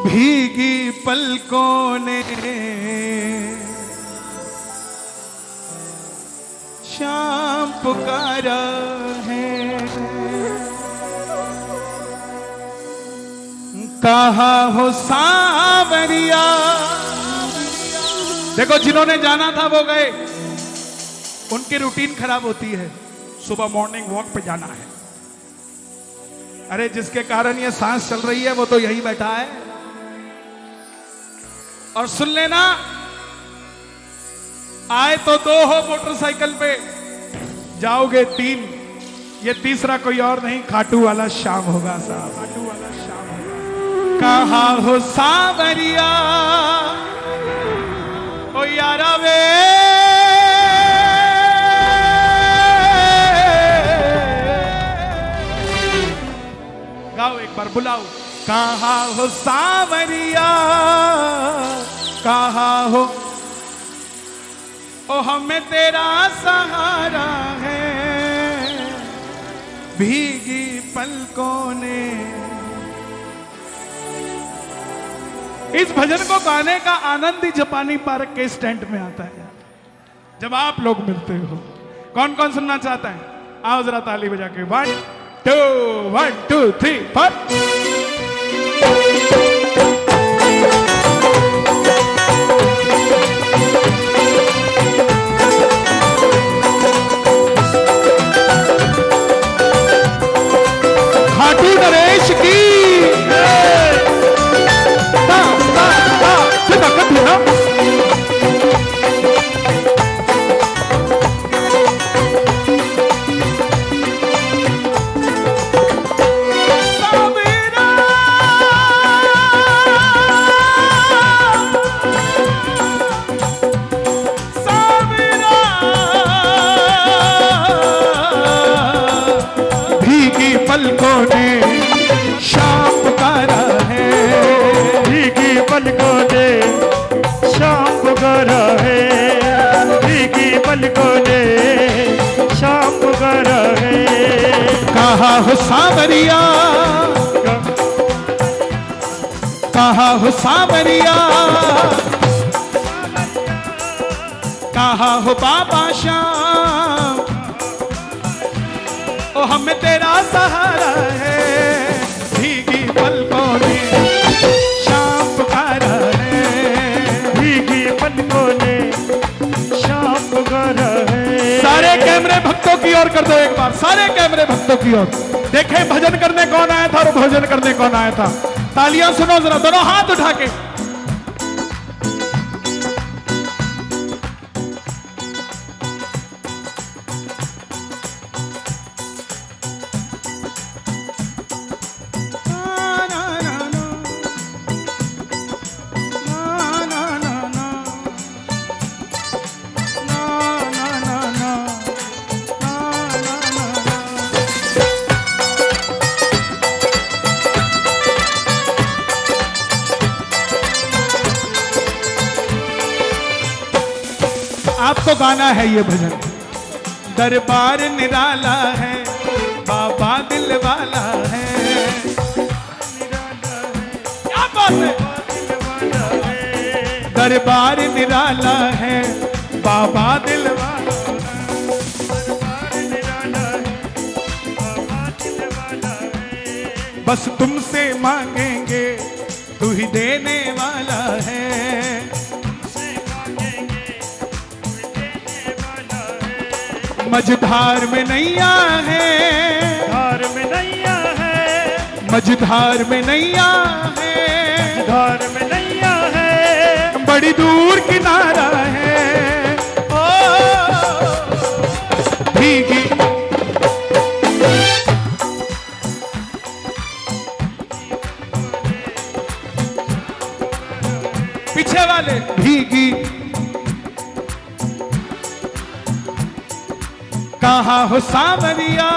भीगी पलकों ने शाम पुकारा है, कहा हो सांवरिया। देखो जिन्होंने जाना था वो गए, उनकी रूटीन खराब होती है, सुबह मॉर्निंग वॉक पे जाना है। अरे जिसके कारण ये सांस चल रही है वो तो यही बैठा है। और सुन लेना, आए तो 2 हो मोटरसाइकिल पे, जाओगे 3, ये तीसरा कोई और नहीं, खाटू वाला श्याम होगा साहब, खाटू वाला श्याम होगा। कहा हो सांवरिया ओ यारा वे, गाओ एक बार, बुलाओ। कहा हो सांवरिया, कहा हो ओ हमें तेरा सहारा है, भीगी पलकों ने। इस भजन को गाने का आनंद ही जापानी पार्क के स्टैंड में आता है जब आप लोग मिलते हो। कौन कौन सुनना चाहता है? आओ जरा ताली बजा के। 1 2 3 4। खाटू नरेश की पलकों ने शाम पुकारा है, भीगी पलकों ने शाम पुकारा है, भीगी पलकों ने शाम पुकारा है। कहा हो सांवरिया, कहा हो सांवरिया, कहा हो बाबा श्याम ओ हमें तेरा सहारा है, भीगी पलकों ने शाम पुकारा है, भीगी पलकों ने शाम पुकारा है। सारे कैमरे भक्तों की ओर कर दो एक बार, सारे कैमरे भक्तों की ओर। देखें भजन करने कौन आया था और भोजन करने कौन आया था। तालियां सुनो जरा, दोनों हाथ उठा के। आपको गाना है ये भजन। दरबार निराला है, बाबा दिल वाला है, क्या बात है। दरबार निराला है, बाबा दिल वाला है, बस तुमसे मांगेंगे तू ही देने वाला है। मझधार में नैया है, धार में नैया है, मझधार में नैया है, धार में नैया है, बड़ी दूर किनारा है। ओ भीगी पीछे वाले, भीगी कहा हो सांवरिया,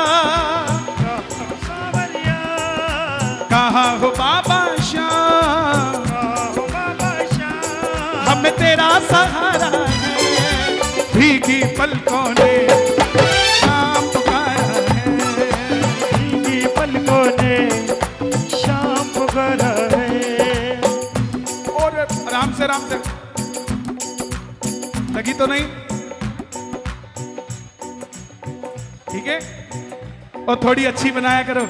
कहा हो बाबा श्याम, हमें तेरा सहारा है, भीगी पलकों ने शाम पुकारा है, भीगी पलकों ने शाम पुकारा है। आराम से। लगी तो नहीं? ठीक है। और थोड़ी अच्छी बनाया करो,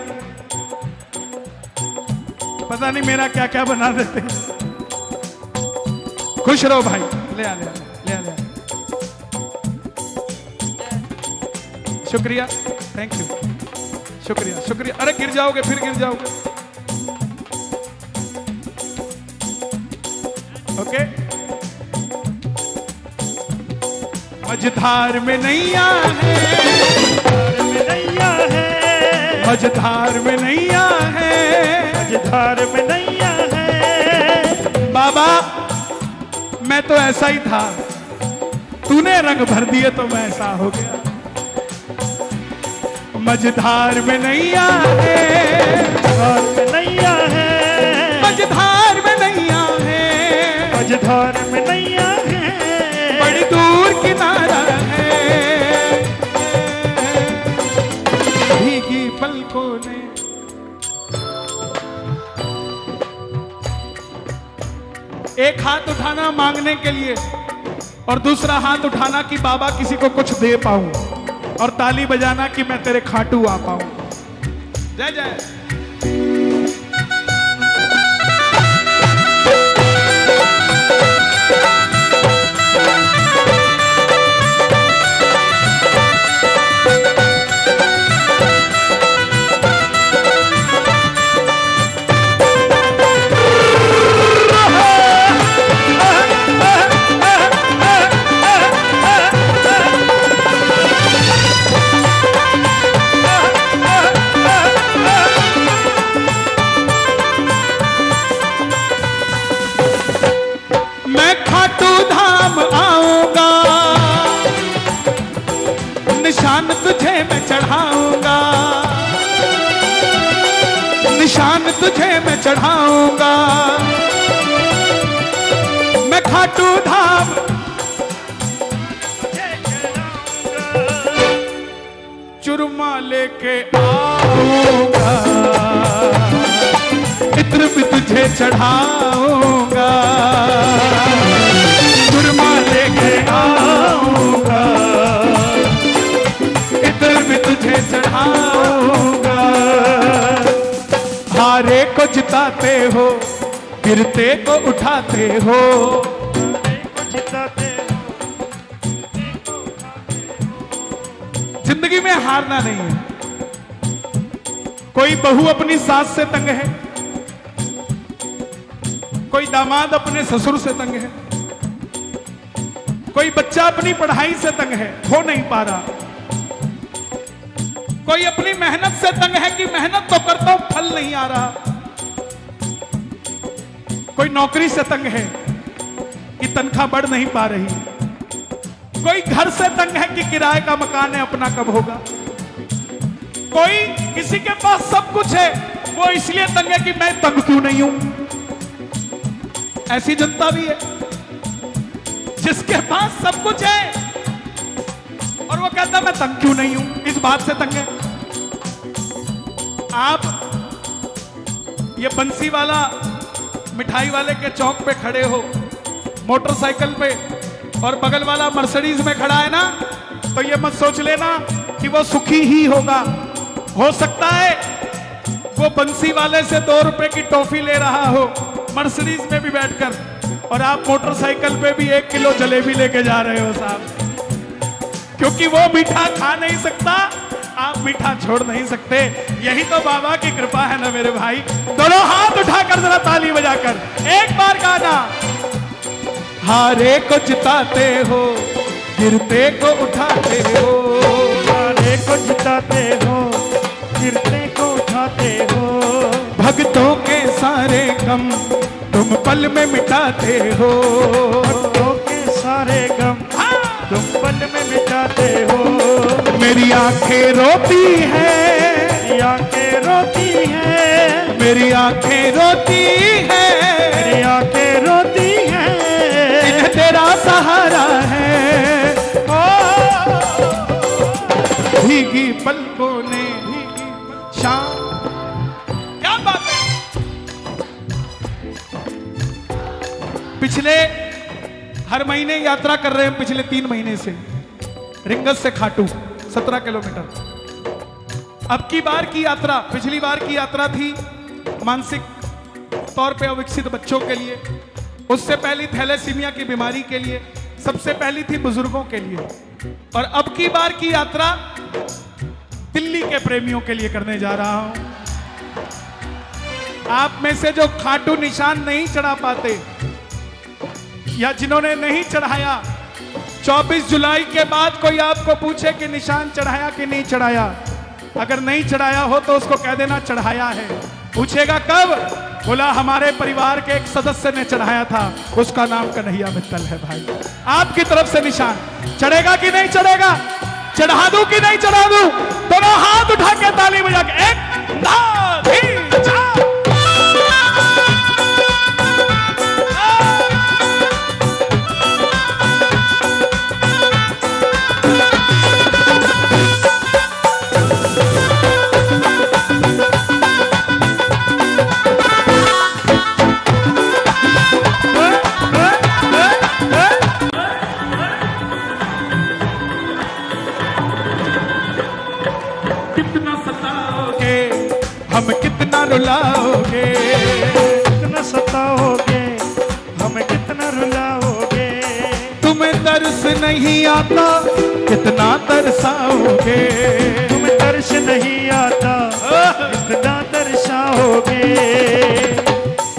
पता नहीं मेरा क्या क्या बना देते। खुश रहो भाई। ले आ, ले आ, ले आ, ले आ। शुक्रिया, थैंक यू, शुक्रिया शुक्रिया। अरे गिर जाओगे, फिर गिर जाओगे। ओके। मझधार में नैया है, मझधार में नैया है, मझधार में नैया है। बाबा मैं तो ऐसा ही था, तूने रंग भर दिए तो मैं ऐसा हो गया। मझधार में नैया है, मझधार में नैया है, मझधार में नैया है, मझधार में नैया है। बड़ी दूर किनारा है, भीगी पलकों ने। एक हाथ उठाना मांगने के लिए और दूसरा हाथ उठाना कि बाबा किसी को कुछ दे पाऊं, और ताली बजाना कि मैं तेरे खाटू आ पाऊं। जय जय। निशान तुझे मैं चढ़ाऊंगा, निशान तुझे मैं चढ़ाऊंगा। मैं खाटू धाम चुरमा लेके आऊंगा, इत्र भी तुझे चढ़ाऊंगा, चुरमा लेके आऊंगा, भी तुझे चढ़ाऊंगा। हारे को जिताते हो, गिरते को उठाते हो, जिंदगी में हारना नहीं है। कोई बहू अपनी सास से तंग है, कोई दामाद अपने ससुर से तंग है, कोई बच्चा अपनी पढ़ाई से तंग है, हो नहीं पा रहा, कोई अपनी मेहनत से तंग है कि मेहनत तो करता हूं फल नहीं आ रहा, कोई नौकरी से तंग है कि तनख्वाह बढ़ नहीं पा रही, कोई घर से तंग है कि किराए का मकान है अपना कब होगा, कोई किसी के पास सब कुछ है वो इसलिए तंग है कि मैं तंग क्यों नहीं हूं। ऐसी जनता भी है जिसके पास सब कुछ है और वो कहता मैं तंग क्यों नहीं हूं, इस बात से तंग है। आप ये बंसी वाला मिठाई वाले के चौक पे खड़े हो मोटरसाइकिल पे और बगल वाला मर्सिडीज में खड़ा है ना, तो ये मत सोच लेना कि वो सुखी ही होगा। हो सकता है वो बंसी वाले से 2 रुपए की टॉफी ले रहा हो मर्सिडीज में भी बैठकर, और आप मोटरसाइकिल पे भी 1 किलो जलेबी लेके जा रहे हो साहब, क्योंकि वो मीठा खा नहीं सकता, आप मीठा छोड़ नहीं सकते। यही तो बाबा की कृपा है ना मेरे भाई। दोनों हाथ उठाकर जरा ताली बजाकर एक बार गाना। हारे को जिताते हो, गिरते को उठाते हो, हारे को जिताते हो, गिरते को उठाते हो। भक्तों के सारे गम तुम पल में मिटाते हो, भक्तों के सारे गम तुम पल में मिटाते हो। मेरी आंखें रोती हैं, मेरी आंखें रोती हैं, मेरी आंखें रोती हैं, मेरी आंखें रोती हैं, इन्हें तेरा सहारा है। भीगी पलकों ने भीगी शाम। क्या बात है। पिछले हर महीने यात्रा कर रहे हैं, पिछले 3 महीने से रिंगस से खाटू 17 किलोमीटर। अब की बार की यात्रा, पिछली बार की यात्रा थी मानसिक तौर पे अविकसित बच्चों के लिए, उससे पहली थैलेसीमिया की बीमारी के लिए, सबसे पहली थी बुजुर्गों के लिए, और अब की बार की यात्रा दिल्ली के प्रेमियों के लिए करने जा रहा हूं। आप में से जो खाटू निशान नहीं चढ़ा पाते या जिन्होंने नहीं चढ़ाया, 24 जुलाई के बाद कोई आपको पूछे कि निशान चढ़ाया कि नहीं चढ़ाया, अगर नहीं चढ़ाया हो तो उसको कह देना चढ़ाया है। पूछेगा कब, बोला हमारे परिवार के एक सदस्य ने चढ़ाया था, उसका नाम कन्हैया मित्तल है। भाई आपकी तरफ से निशान चढ़ेगा कि नहीं चढ़ेगा, चढ़ा दूं कि नहीं चढ़ा दूं? दोनों हाथ उठा के ताली बजा के 1 2 3 4। हम कितना रुलाओगे, कितना सताओगे, हमें कितना रुलाओगे। तुम्हें तरस नहीं आता कितना तरसाओगे, तुम्हें तरस नहीं आता कितना तरसाओगे।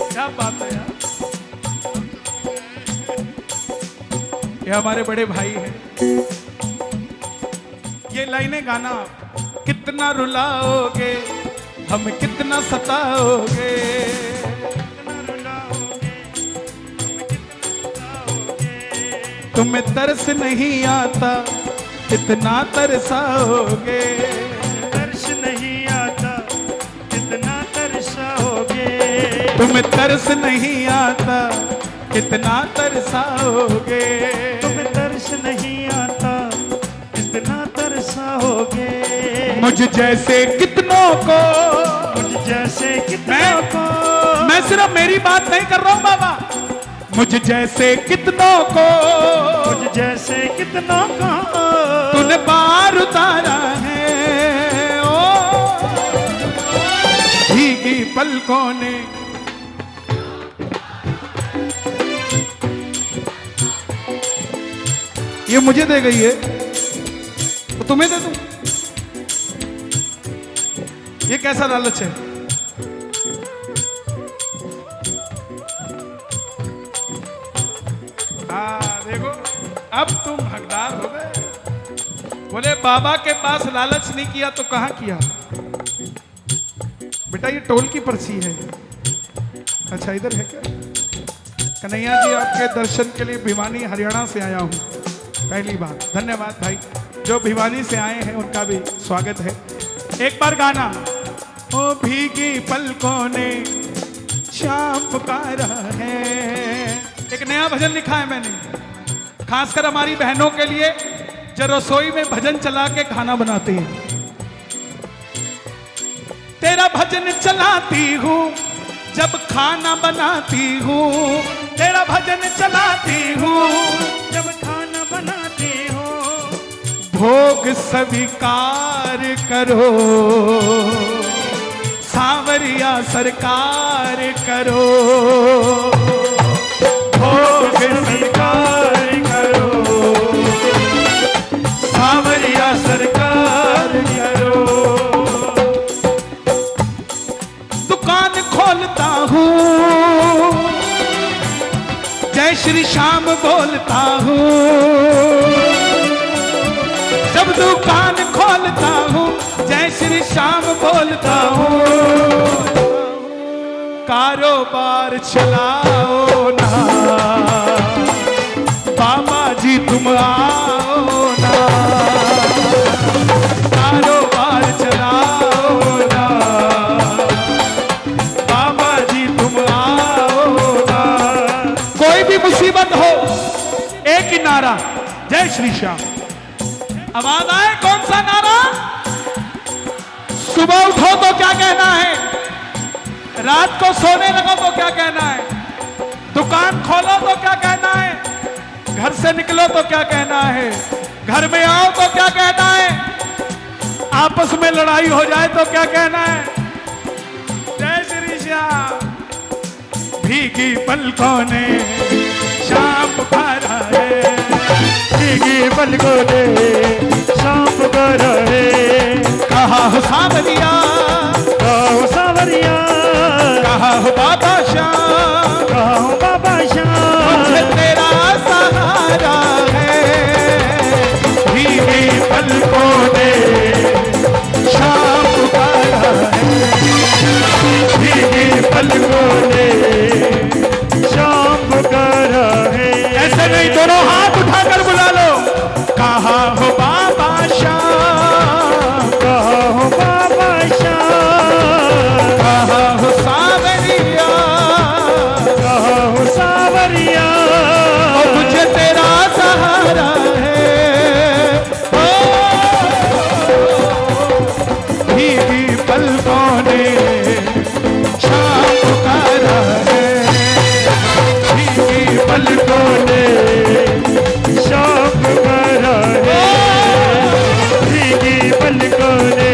क्या बात है यार, ये हमारे बड़े भाई हैं। ये लाइनें गाना आप, कितना रुलाओगे, हम कितना सताओगे, कितना रुलाओगे, हमें कितना सताओगे। तुम्हें तरस नहीं आता कितना तरसाओगे, तरस नहीं आता कितना तरसाओगे। तुम्हें तरस नहीं आता कितना तरसाओगे, तुम्हें तरस नहीं आता कितना तरसाओगे। मुझ जैसे कितनों को, मुझ जैसे कितनों को, मैं सिर्फ मेरी बात नहीं कर रहा हूं बाबा, मुझ जैसे कितनों को, मुझ जैसे कितनों को तूने पार उतारा है। ओ भीगी पलकों ने, ये मुझे दे गई है तो तुम्हें दे दूं, ये कैसा लालच है? देखो अब तुम हकदार हो गए। बोले बाबा के पास लालच नहीं किया तो कहां किया? बेटा ये टोल की पर्ची है। अच्छा इधर है क्या? कन्हैया जी आपके दर्शन के लिए भिवानी हरियाणा से आया हूं, पहली बार। धन्यवाद भाई, जो भिवानी से आए हैं उनका भी स्वागत है। एक बार गाना, ओ भीगी पलकों ने शाम पुकारा है। एक नया भजन लिखा है मैंने, खासकर हमारी बहनों के लिए जो रसोई में भजन चला के खाना बनाती हैं। तेरा भजन चलाती हूँ जब खाना बनाती हूँ, तेरा भजन चलाती हूँ जब खाना बनाती हो। भोग स्वीकार करो सांवरिया सरकार करो, भोग स्वीकार करो सांवरिया सरकार करो। दुकान खोलता हूँ जय श्री श्याम बोलता हूँ, जब दुकान खोलता हूँ जय श्री श्याम बोलता हूँ। कारोबार चलाओ ना बाबा जी तुम आओ ना, कारोबार चलाओ ना बाबा जी तुम आओ ना। कोई भी मुसीबत हो एक ही नारा, जय श्री श्याम। आवाज आए, कौन सा नारा? सुबह उठो तो क्या कहना है, रात को सोने लगो तो क्या कहना है? दुकान खोलो तो क्या कहना है, घर से निकलो तो क्या कहना है, घर में आओ तो क्या कहना है, आपस में लड़ाई हो जाए तो क्या कहना है। जय श्री श्याम। भीगी पलकों ने शाम पुकारा है, भीगी पलकों ने शाम पुकारा है। कहा हो सावरिया, कहा हो सावरिया, कहा हो बाबा श्याम, कहा हो बाबा श्याम, मुझे तेरा सहारा है। भीगी पलकों ने शाम पुकारा है, भीगी पलकों ने शाम पुकारा है। ऐसे नहीं, दोनों हाथ उठाकर बुला लो। कहा हो बाबा श्याम, कहा हो बाबा श्याम, कहा हो सावरिया, कहा हो सावरिया, और मुझे तेरा सहारा है। ओ, भीगी पलकों ने शाम पुकारा है, भीगी पलकों ने शाम पुकारा है। भीगी पलकों ने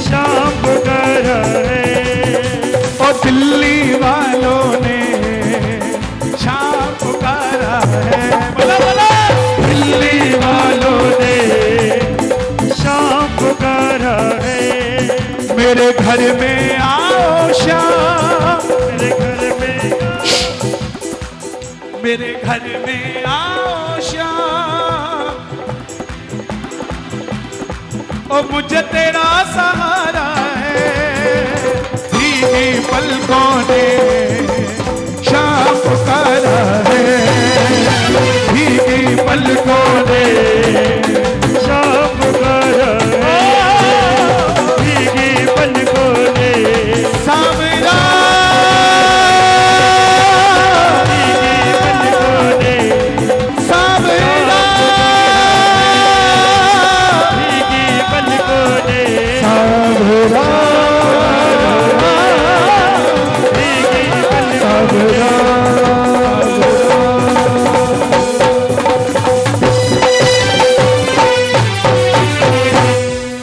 शाम पुकारा है। और दिल्ली वालों ने शाम पुकारा है। बोला बोला, दिल्ली वालों ने शाम पुकारा है। मेरे घर में आओ श्याम, मेरे घर में, मेरे घर में आओ श्याम, और मुझे तेरा सहारा है। भीगी पलकों ने शाम पुकारा है, भीगी पलकों ने शाम पुकारा है। भीगी पलकों ने सावरा, भीगी पलकों ने सावरा, भीगी पलकों ने सावरा, भीगी पलकों ने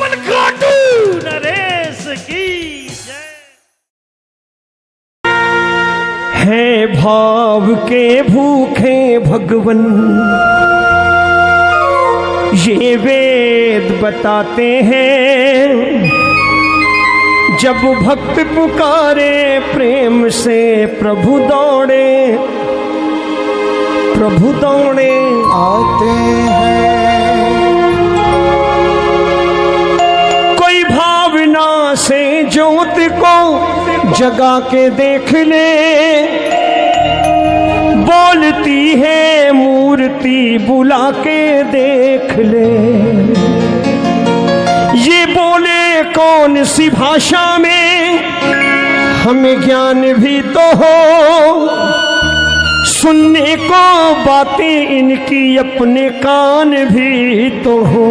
पलकाटू नरेश की जय। है भाव के भूखे भगवन ये वेद बताते हैं। जब भक्त पुकारे प्रेम से प्रभु दौड़े, प्रभु दौड़े आते हैं। कोई भावना से ज्योत को जगा के देख ले, बोलती है मूर्ति बुला के देख ले। ये बोले कौन सी भाषा में, हमें ज्ञान भी तो हो। सुनने को बातें इनकी अपने कान भी तो हो।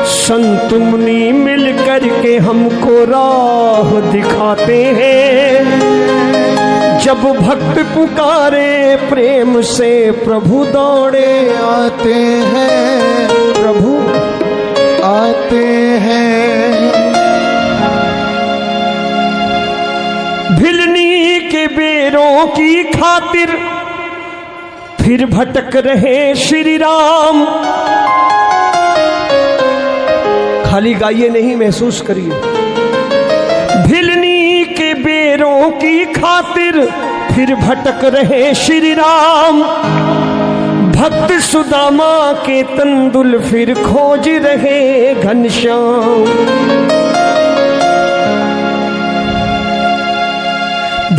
संत मुनि मिल करके हमको राह दिखाते हैं। जब भक्त पुकारे प्रेम से प्रभु दौड़े आते हैं, प्रभु आते हैं। भिलनी के बेरों की खातिर फिर भटक रहे श्री राम। खाली गाइए नहीं, महसूस करिए। भिलनी के बेरों की खातिर फिर भटक रहे श्री राम। भक्त सुदामा के तंदुल फिर खोज रहे घनश्याम।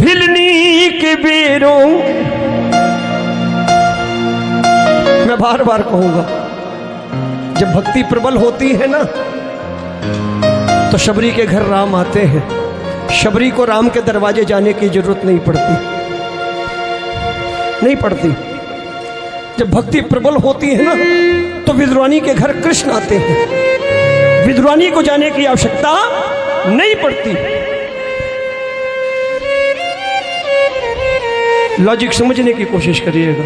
भिलनी के बेरों, मैं बार बार कहूंगा, जब भक्ति प्रबल होती है ना तो शबरी के घर राम आते हैं। शबरी को राम के दरवाजे जाने की जरूरत नहीं पड़ती, नहीं पड़ती। जब भक्ति प्रबल होती है ना तो विद्वानी के घर कृष्ण आते हैं। विद्वानी को जाने की आवश्यकता नहीं पड़ती। लॉजिक समझने की कोशिश करिएगा।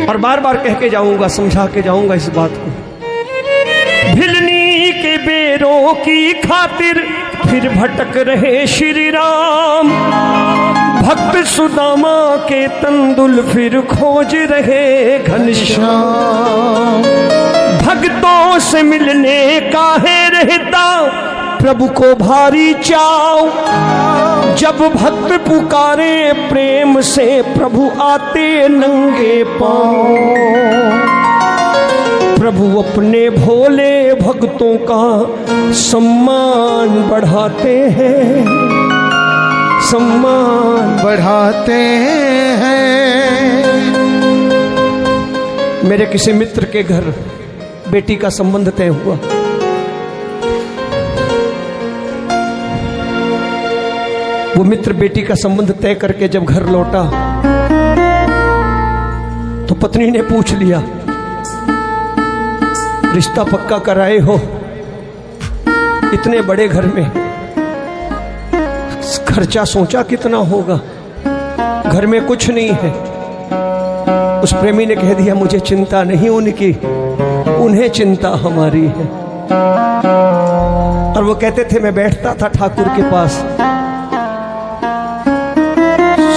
और बार बार कह के जाऊंगा, समझा के जाऊंगा इस बात को। भिलनी के बेरों की खातिर फिर भटक रहे श्री राम, भक्त सुदामा के तंदुल फिर खोज रहे घनश्याम। भक्तों से मिलने का है रहता प्रभु को भारी चाव, जब भक्त पुकारे प्रेम से प्रभु आते नंगे पांव। प्रभु अपने भोले भक्तों का सम्मान बढ़ाते हैं, सम्मान बढ़ाते हैं। मेरे किसी मित्र के घर बेटी का संबंध तय हुआ। वो मित्र बेटी का संबंध तय करके जब घर लौटा तो पत्नी ने पूछ लिया, रिश्ता पक्का कराए हो? इतने बड़े घर में खर्चा सोचा कितना होगा? घर में कुछ नहीं है। उस प्रेमी ने कह दिया, मुझे चिंता नहीं उनकी, उन्हें चिंता हमारी है। और वो कहते थे, मैं बैठता था ठाकुर के पास,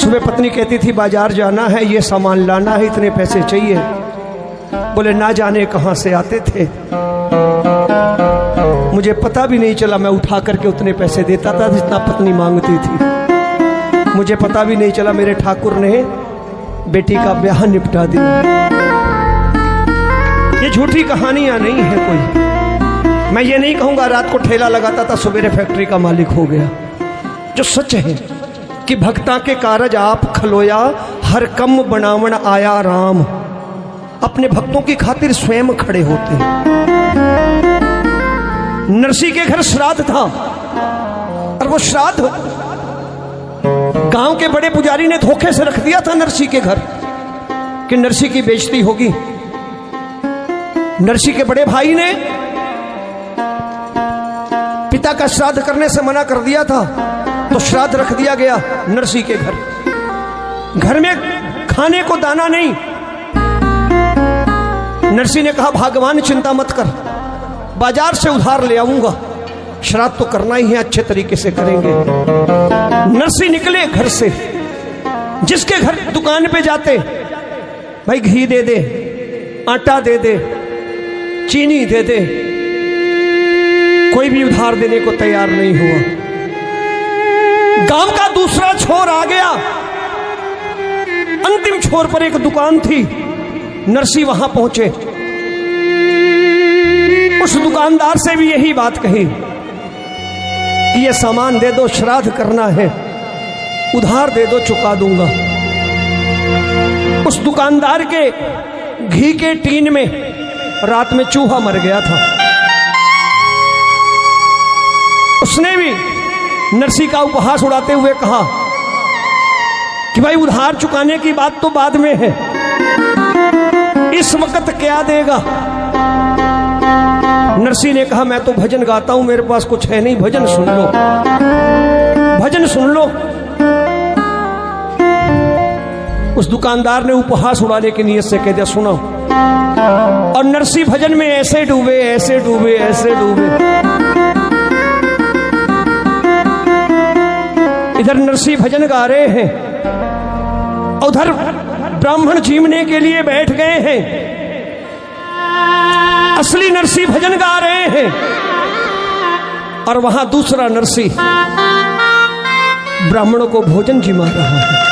सुबह पत्नी कहती थी बाजार जाना है, ये सामान लाना है, इतने पैसे चाहिए। बोले ना जाने कहां से आते थे, मुझे पता भी नहीं चला। मैं उठा करके उतने पैसे देता था जितना पत्नी मांगती थी। मुझे पता भी नहीं चला मेरे ठाकुर ने बेटी का ब्याह निपटा दिया। ये झूठी कहानियां नहीं है कोई। मैं ये नहीं कहूंगा रात को ठेला लगाता था सवेरे फैक्ट्री का मालिक हो गया। जो सच है कि भक्ता के कारज आप खलोया, हर कम बनावण आया राम। अपने भक्तों की खातिर स्वयं खड़े होते हैं। नरसी के घर श्राद्ध था और वो श्राद्ध गांव के बड़े पुजारी ने धोखे से रख दिया था नरसी के घर कि नरसी की बेइज्जती होगी। नरसी के बड़े भाई ने पिता का श्राद्ध करने से मना कर दिया था, तो श्राद्ध रख दिया गया नरसी के घर। घर में खाने को दाना नहीं। नरसी ने कहा, भगवान चिंता मत कर, बाजार से उधार ले आऊंगा, श्राद्ध तो करना ही है, अच्छे तरीके से करेंगे। नरसी निकले घर से। जिसके घर दुकान पे जाते, भाई घी दे दे, आटा दे दे, चीनी दे दे, कोई भी उधार देने को तैयार नहीं हुआ। गांव का दूसरा छोर आ गया। अंतिम छोर पर एक दुकान थी। नरसी वहां पहुंचे। उस दुकानदार से भी यही बात कही कि ये सामान दे दो, श्राद्ध करना है, उधार दे दो, चुका दूंगा। उस दुकानदार के घी के टीन में रात में चूहा मर गया था। उसने भी नरसी का उपहास उड़ाते हुए कहा कि भाई उधार चुकाने की बात तो बाद में है, इस वक्त क्या देगा? नरसी ने कहा, मैं तो भजन गाता हूं, मेरे पास कुछ है नहीं, भजन सुन लो, भजन सुन लो। उस दुकानदार ने उपहास उड़ाने की नीयत से कह दिया, सुनो। और नरसी भजन में ऐसे डूबे, ऐसे डूबे, ऐसे डूबे। इधर नरसी भजन गा रहे हैं, उधर ब्राह्मण जीवने के लिए बैठ गए हैं। असली नरसी भजन गा रहे हैं और वहां दूसरा नरसी ब्राह्मणों को भोजन जिमा रहा है।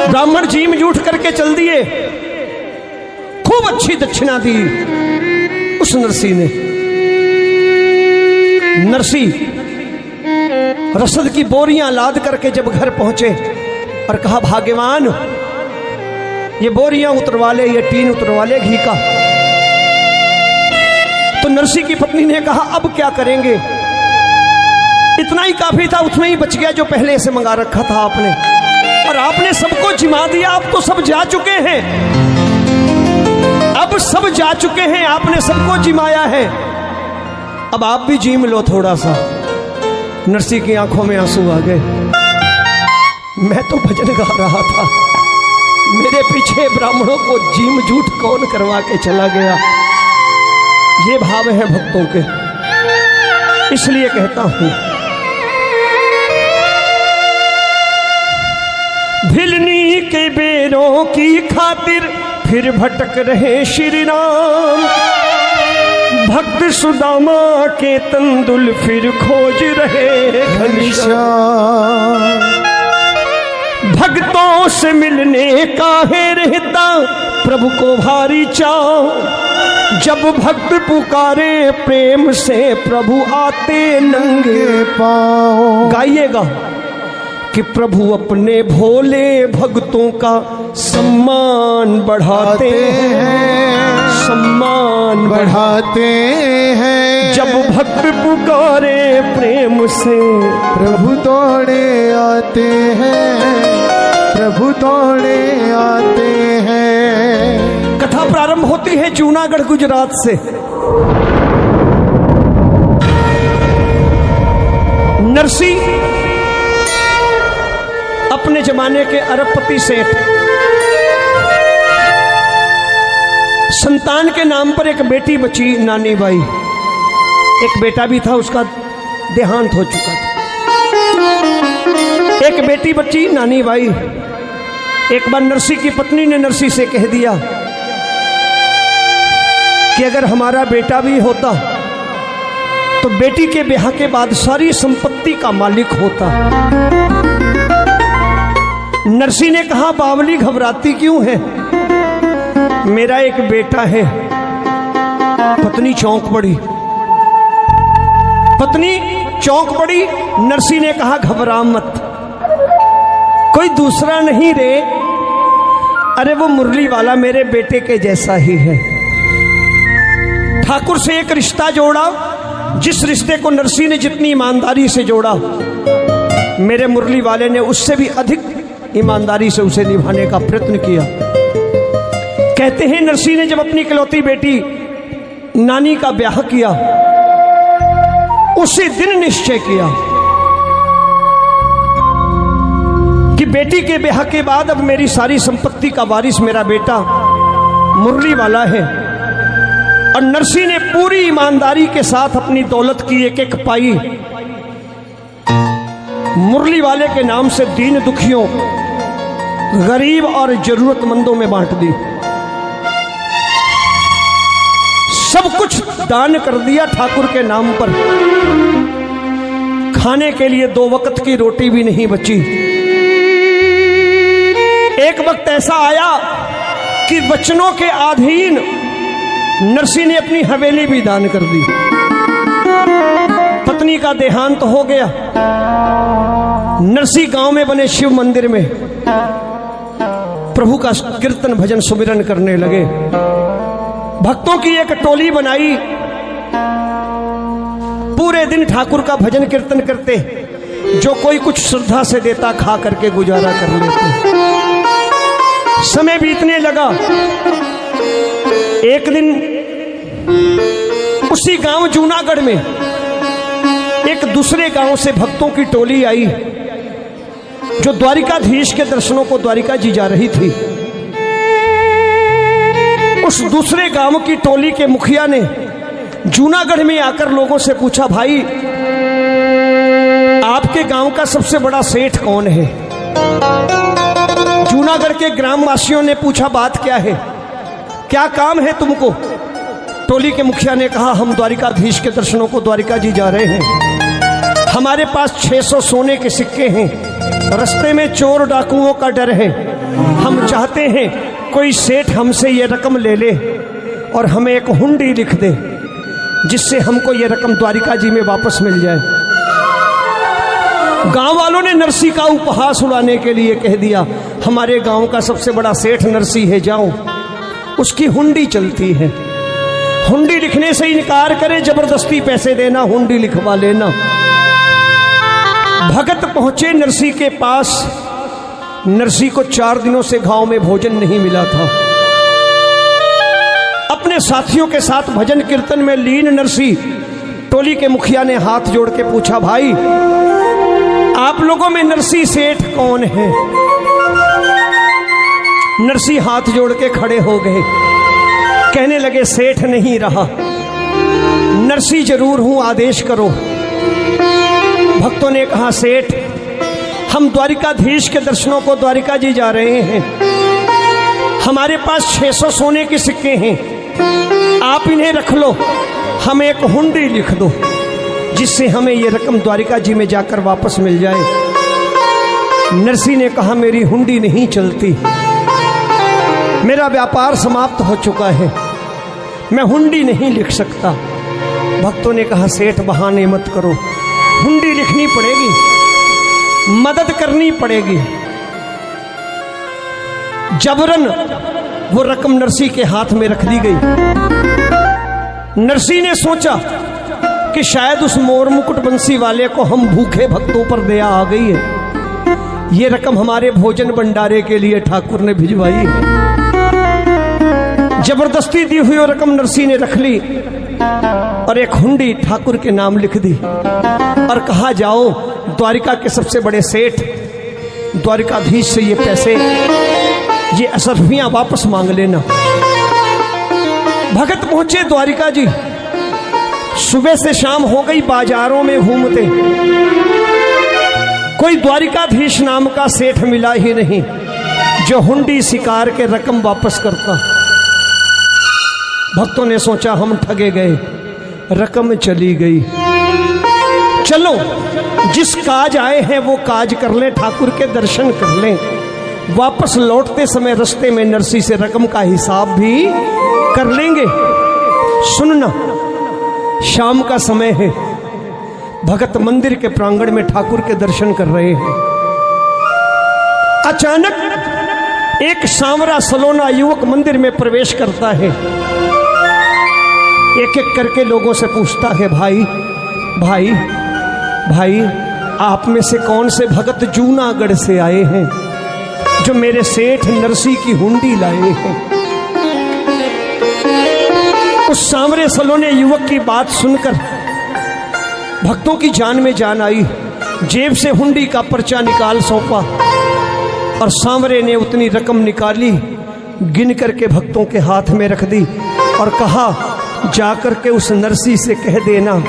ब्राह्मण जीम जूठ करके चल दिए। खूब अच्छी दक्षिणा दी उस नरसी ने। नरसी रसद की बोरियां लाद करके जब घर पहुंचे और कहा, भाग्यवान ये बोरियां उतरवा ले, ये टीन उतरवा ले घी का। तो नरसी की पत्नी ने कहा, अब क्या करेंगे? इतना ही काफी था, उसमें ही बच गया जो पहले से मंगा रखा था आपने, और आपने सबको जिमा दिया। अब तो सब जा चुके हैं, अब सब जा चुके हैं, आपने सबको जिमाया है। अब आप भी जीम लो थोड़ा सा। नरसी की आंखों में आंसू आ गए। मैं तो भजन गा रहा था, मेरे पीछे ब्राह्मणों को जीम जूठ कौन करवा के चला गया। ये भाव है भक्तों के, इसलिए कहता हूं भिलनी के बेरों की खातिर फिर भटक रहे श्री राम। भक्त सुदामा के तंदुल फिर खोज रहे घनश्याम। भक्तों से मिलने का है रहता प्रभु को भारी चाव। जब भक्त पुकारे प्रेम से प्रभु आते नंगे पांव। गाइएगा कि प्रभु अपने भोले भक्तों का सम्मान बढ़ाते हैं, सम्मान बढ़ाते हैं। जब भक्त पुकारे प्रेम से प्रभु दौड़े आते हैं, प्रभु दौड़े आते हैं। कथा प्रारंभ होती है जूनागढ़ गुजरात से। नरसी अपने जमाने के अरबपति सेठ, संतान के नाम पर एक बेटी बची नानी बाई। एक बेटा भी था, उसका देहांत हो चुका था। एक बेटी बची नानी बाई। एक बार नरसी की पत्नी ने नरसी से कह दिया कि अगर हमारा बेटा भी होता तो बेटी के ब्याह के बाद सारी संपत्ति का मालिक होता। नरसी ने कहा, बावली घबराती क्यों है, मेरा एक बेटा है। पत्नी चौंक पड़ी, पत्नी चौंक पड़ी। नरसी ने कहा, घबरा मत, कोई दूसरा नहीं रे, अरे वो मुरली वाला मेरे बेटे के जैसा ही है। ठाकुर से एक रिश्ता जोड़ा, जिस रिश्ते को नरसी ने जितनी ईमानदारी से जोड़ा, मेरे मुरली वाले ने उससे भी अधिक ईमानदारी से उसे निभाने का प्रयत्न किया। कहते हैं नरसी ने जब अपनी इकलौती बेटी नानी का ब्याह किया, उसी दिन निश्चय किया कि बेटी के ब्याह के बाद अब मेरी सारी संपत्ति का वारिस मेरा बेटा मुरली वाला है। और नरसी ने पूरी ईमानदारी के साथ अपनी दौलत की एक एक पाई मुरली वाले के नाम से दीन दुखियों, गरीब और जरूरतमंदों में बांट दी। सब कुछ दान कर दिया ठाकुर के नाम पर। खाने के लिए 2 वक्त की रोटी भी नहीं बची। एक वक्त ऐसा आया कि वचनों के अधीन नरसी ने अपनी हवेली भी दान कर दी। पत्नी का देहांत हो गया। नरसी गांव में बने शिव मंदिर में प्रभु का कीर्तन भजन सुमिरन करने लगे। भक्तों की एक टोली बनाई, पूरे दिन ठाकुर का भजन कीर्तन करते। जो कोई कुछ श्रद्धा से देता खा करके गुजारा कर लेते। समय बीतने लगा। एक दिन उसी गांव जूनागढ़ में एक दूसरे गांव से भक्तों की टोली आई, जो द्वारिकाधीश के दर्शनों को द्वारिका जी जा रही थी। उस दूसरे गांव की टोली के मुखिया ने जूनागढ़ में आकर लोगों से पूछा, भाई आपके गांव का सबसे बड़ा सेठ कौन है? जूनागढ़ के ग्रामवासियों ने पूछा, बात क्या है, क्या काम है तुमको? टोली के मुखिया ने कहा, हम द्वारिकाधीश के दर्शनों को द्वारिका जी जा रहे हैं। हमारे पास 600 सोने के सिक्के हैं। रास्ते में चोर डाकुओं का डर है। हम चाहते हैं कोई सेठ हमसे ये रकम ले ले और हमें एक हुंडी लिख दे, जिससे हमको ये रकम द्वारिका जी में वापस मिल जाए। गांव वालों ने नरसी का उपहास उड़ाने के लिए कह दिया, हमारे गांव का सबसे बड़ा सेठ नरसी है, जाओ, उसकी हुंडी चलती है। हुंडी लिखने से इनकार करे, जबरदस्ती पैसे देना, हुंडी लिखवा लेना। भगत पहुंचे नरसी के पास। नरसी को 4 दिनों से गांव में भोजन नहीं मिला था। अपने साथियों के साथ भजन कीर्तन में लीन नरसी टोली के मुखिया ने हाथ जोड़ के पूछा, भाई आप लोगों में नरसी सेठ कौन है? नरसी हाथ जोड़ के खड़े हो गए, कहने लगे सेठ नहीं रहा, नरसी जरूर हूं, आदेश करो। भक्तों ने कहा, सेठ हम द्वारिकाधीश के दर्शनों को द्वारिका जी जा रहे हैं, हमारे पास 600 सोने के सिक्के हैं, आप इन्हें रख लो, हमें एक हुंडी लिख दो जिससे हमें ये रकम द्वारिका जी में जाकर वापस मिल जाए। नरसी ने कहा, मेरी हुंडी नहीं चलती, मेरा व्यापार समाप्त हो चुका है, मैं हुंडी नहीं लिख सकता। भक्तों ने कहा, सेठ बहाने मत करो, हुंडी लिखनी पड़ेगी, मदद करनी पड़ेगी। जबरन वो रकम नरसी के हाथ में रख दी गई। नरसी ने सोचा कि शायद उस मोर मुकुट बंसी वाले को हम भूखे भक्तों पर दया आ गई है, ये रकम हमारे भोजन भंडारे के लिए ठाकुर ने भिजवाई है। जबरदस्ती दी हुई रकम नरसी ने रख ली और एक हुंडी ठाकुर के नाम लिख दी और कहा, जाओ द्वारिका के सबसे बड़े सेठ द्वारिकाधीश से ये पैसे, ये असरफियां वापस मांग लेना। भगत पहुंचे द्वारिका जी, सुबह से शाम हो गई, बाजारों में घूमते, कोई द्वारिकाधीश नाम का सेठ मिला ही नहीं जो हुंडी शिकार के रकम वापस करता। भक्तों ने सोचा हम ठगे गए, रकम चली गई, चलो जिस काज आए हैं वो काज कर लें, ठाकुर के दर्शन कर लें। वापस लौटते समय रास्ते में नरसी से रकम का हिसाब भी कर लेंगे। सुनना, शाम का समय है, भगत मंदिर के प्रांगण में ठाकुर के दर्शन कर रहे हैं। अचानक एक सांवरा सलोना युवक मंदिर में प्रवेश करता है, एक एक करके लोगों से पूछता है, भाई भाई भाई आप में से कौन से भगत जूनागढ़ से आए हैं जो मेरे सेठ नरसी की हुंडी लाए हैं? उस सांवरे सलोने युवक की बात सुनकर भक्तों की जान में जान आई। जेब से हुंडी का पर्चा निकाल सौंपा और सांवरे ने उतनी रकम निकाली, गिन करके भक्तों के हाथ में रख दी और कहा, जाकर के उस नरसी से कह देना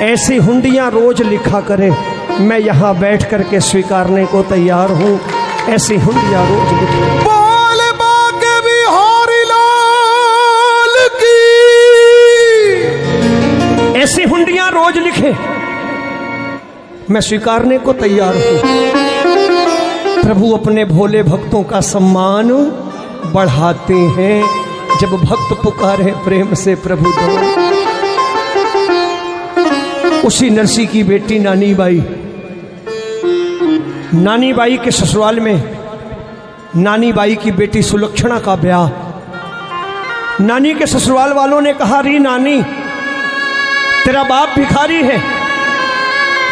ऐसी हुंडियां रोज लिखा करे, मैं यहां बैठ करके स्वीकारने को तैयार हूं, ऐसी हुंडियां रोज लिखे। बोल बाके बिहारी लाल की, ऐसी हुंडियां रोज लिखे, मैं स्वीकारने को तैयार हूं। प्रभु अपने भोले भक्तों का सम्मान बढ़ाते हैं, जब भक्त पुकारे प्रेम से प्रभु दो। उसी नरसी की बेटी नानी बाई के ससुराल में नानी बाई की बेटी सुलक्षणा का ब्याह। नानी के ससुराल वालों ने कहा, री नानी तेरा बाप भिखारी है,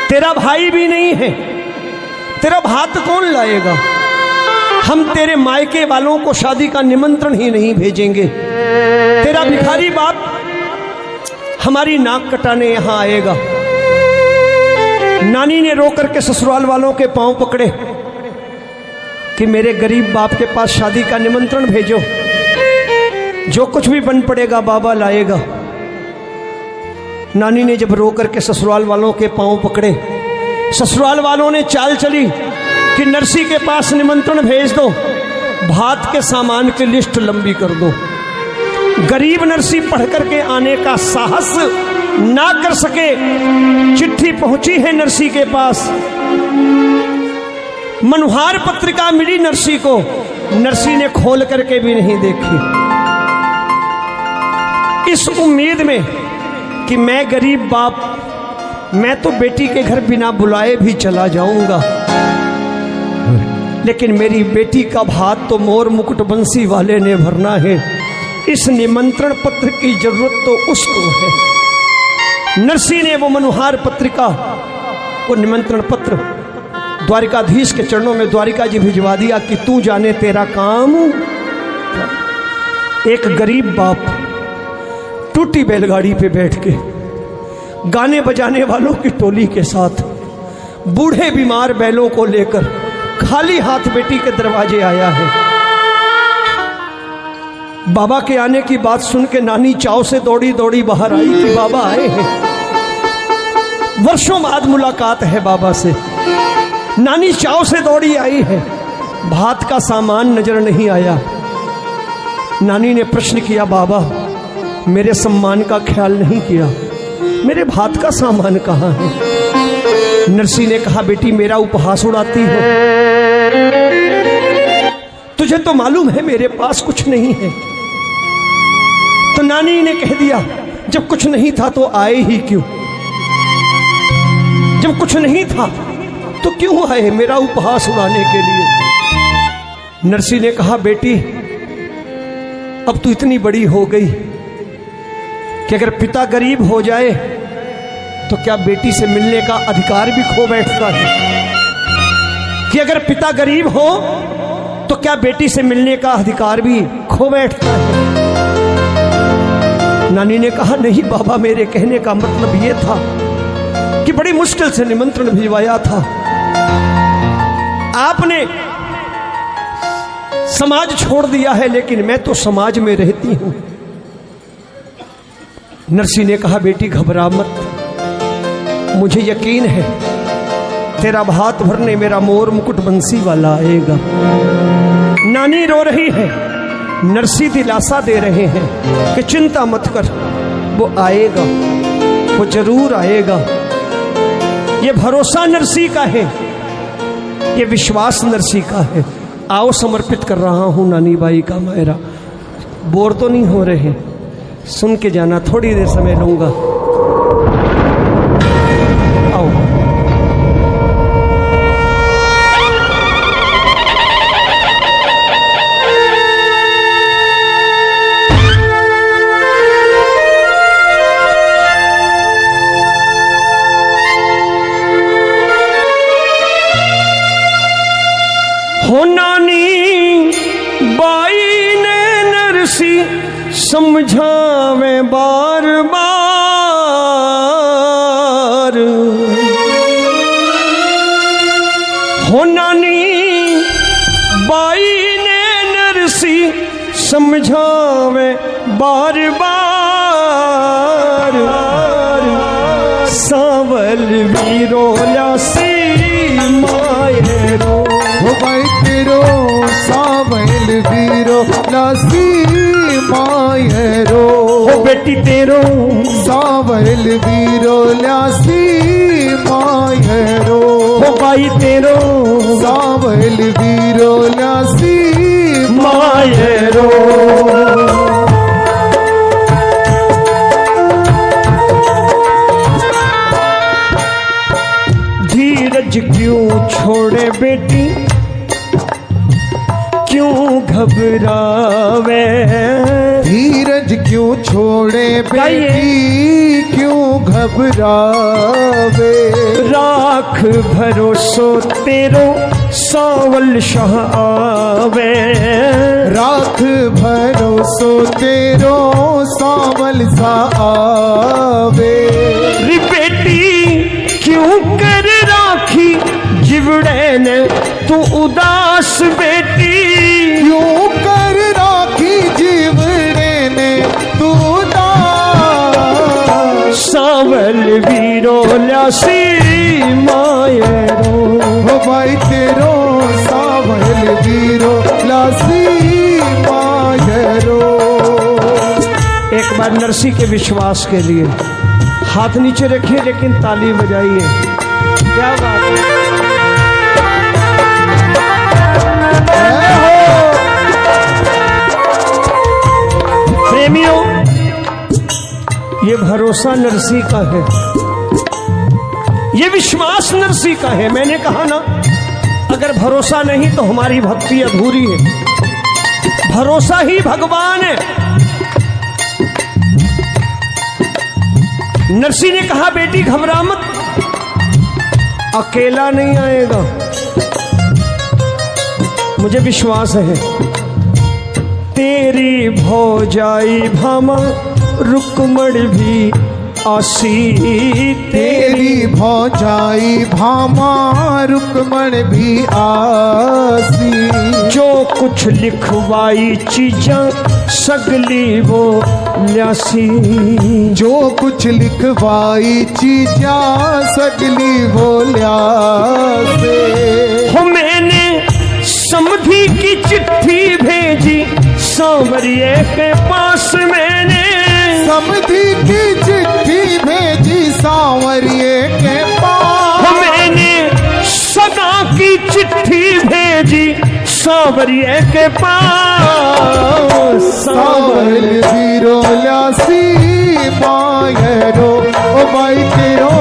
तेरा भाई भी नहीं है, तेरा भात कौन लाएगा? हम तेरे मायके वालों को शादी का निमंत्रण ही नहीं भेजेंगे, तेरा भिखारी बाप हमारी नाक कटाने यहां आएगा। नानी ने रो करके ससुराल वालों के पांव पकड़े कि मेरे गरीब बाप के पास शादी का निमंत्रण भेजो, जो कुछ भी बन पड़ेगा बाबा लाएगा। नानी ने जब रो करके ससुराल वालों के पांव पकड़े, ससुराल वालों ने चाल चली कि नरसी के पास निमंत्रण भेज दो, भात के सामान की लिस्ट लंबी कर दो। गरीब नरसी पढ़ करके आने का साहस ना कर सके, चिट्ठी पहुंची है नरसी के पास, मनुहार पत्रिका मिली नरसी को, नरसी ने खोल करके भी नहीं देखी। इस उम्मीद में कि मैं गरीब बाप, मैं तो बेटी के घर बिना बुलाए भी चला जाऊंगा, लेकिन मेरी बेटी का भात तो मोर मुकुट बंसी वाले ने भरना है, इस निमंत्रण पत्र की जरूरत तो उसको है। नरसी ने वो मनुहार पत्रिका, वो निमंत्रण पत्र द्वारिकाधीश के चरणों में द्वारिका जी भिजवा दिया कि तू जाने तेरा काम। एक गरीब बाप टूटी बैलगाड़ी पे बैठ के गाने बजाने वालों की टोली के साथ बूढ़े बीमार बैलों को लेकर खाली हाथ बेटी के दरवाजे आया है। बाबा के आने की बात सुन के नानी चाव से दौड़ी दौड़ी बाहर आई कि बाबा आए हैं। वर्षों बाद मुलाकात है बाबा से। नानी चाव से दौड़ी आई है। भात का सामान नजर नहीं आया। नानी ने प्रश्न किया, बाबा मेरे सम्मान का ख्याल नहीं किया, मेरे भात का सामान कहाँ है? नरसी ने कहा, बेटी मेरा उपहास उड़ाती हो, तुझे तो मालूम है मेरे पास कुछ नहीं है। तो नानी ने कह दिया, जब कुछ नहीं था तो आए ही क्यों? जब कुछ नहीं था तो क्यों आए मेरा उपहास उड़ाने के लिए? नरसी ने कहा, बेटी अब तू इतनी बड़ी हो गई कि अगर पिता गरीब हो जाए तो क्या बेटी से मिलने का अधिकार भी खो बैठता है? कि अगर पिता गरीब हो तो क्या बेटी से मिलने का अधिकार भी खो बैठता है? नानी ने कहा, नहीं बाबा, मेरे कहने का मतलब यह था कि बड़ी मुश्किल से निमंत्रण भिजवाया था आपने, समाज छोड़ दिया है, लेकिन मैं तो समाज में रहती हूं। नरसी ने कहा, बेटी घबरा मत, मुझे यकीन है तेरा भात भरने मेरा मोर मुकुट बंसी वाला आएगा। नानी रो रही है, नरसी दिलासा दे रहे हैं कि चिंता मत कर, वो आएगा, वो जरूर आएगा। ये भरोसा नरसी का है, ये विश्वास नरसी का है। आओ समर्पित कर रहा हूं नानी बाई का मायरा। बोर तो नहीं हो रहे? सुन के जाना, थोड़ी देर समय लूंगा। आओ। हो नानी बाई ने नरसी समझावे बार बार। हो नानी बाई ने नरसी समझावे बार बार। सावल वीरो ल्यासी मायरो, हो भाई तेरो सावल वीरो लासी मायरो। हो बेटी तेरो सावल वीरो लासी मायरो। हो भाई तेरो सावल वीरो लासी मायरो। धीरज क्यों छोड़े बेटी, क्यों घबरावे? धीरज क्यों छोड़े बेटी, क्यों घबरावे? राख भरोसो तेरो सावल शाह आवे। राख भरोसो तेरो सावल सा आवे। रे बेटी क्यों कर राखी जिवड़े ने तू उदास बेटी? क्यों कर राखी जीवड़े ने तू उदास? सावल वीरो ल्यासी मायरो। हो भाई तेरो सावल वीरो लासी मायरो। एक बार नरसी के विश्वास के लिए हाथ नीचे रखिए, लेकिन ताली बजाइए। क्या बात है? प्रेमियों, ये भरोसा नरसी का है, ये विश्वास नरसी का है। मैंने कहा ना, अगर भरोसा नहीं तो हमारी भक्ति अधूरी है। भरोसा ही भगवान है। नरसी ने कहा, बेटी घबरा मत, अकेला नहीं आएगा, मुझे विश्वास है। तेरी भौजाई भामा रुकमण भी आसी तेरी भौजाई भामा रुकमण भी आसी। जो कुछ लिखवाई चीजा सगली वो ल्यासी। जो कुछ लिखवाई चीजा सगली वो ल्यासे। हो मैंने समधी की चिट्ठी भेजी सांवरिये के पास। मैंने समधी की चिट्ठी भेजी सांवरिये के पास। हो मैंने सगा की चिट्ठी भेजी सांवरिये के पास। सावल जीरो ल्यासी मायरो ओ भाई तेरो।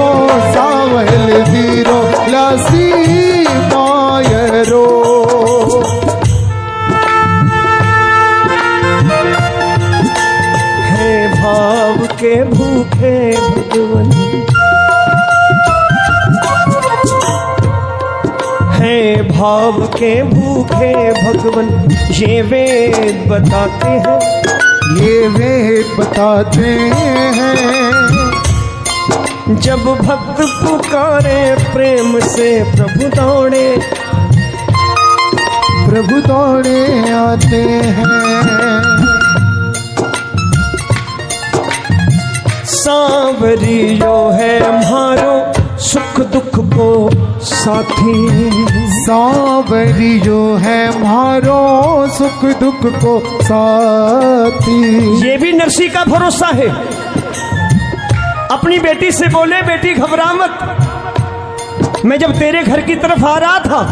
सावल जीरो ल्यासी मायरो। है भाव के भूखे भगवन। है भाव के भूखे भगवन ये वेद बताते हैं। ये वेद बताते हैं। जब भक्त पुकारे प्रेम से प्रभु दौड़े। प्रभु दौड़े आते हैं। सांवरियो है हमारो सुख दुख को साथी। सांवरियो है मारो सुख दुख को साथी। ये भी नरसी का भरोसा है। अपनी बेटी से बोले बेटी घबरा मत। मैं जब तेरे घर की तरफ आ रहा था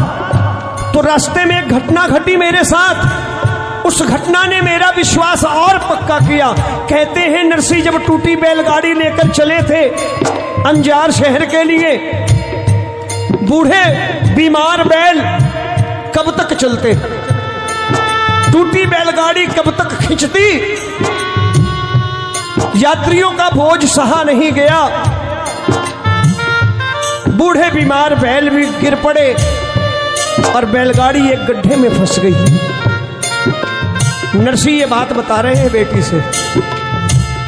तो रास्ते में एक घटना घटी मेरे साथ। उस घटना ने मेरा विश्वास और पक्का किया। कहते हैं नरसी जब टूटी बैलगाड़ी लेकर चले थे अंजार शहर के लिए, बूढ़े बीमार बैल कब तक चलते, टूटी बैलगाड़ी कब तक खींचती। यात्रियों का बोझ सहा नहीं गया। बूढ़े बीमार बैल भी गिर पड़े और बैलगाड़ी एक गड्ढे में फंस गई। नरसी ये बात बता रहे हैं बेटी से।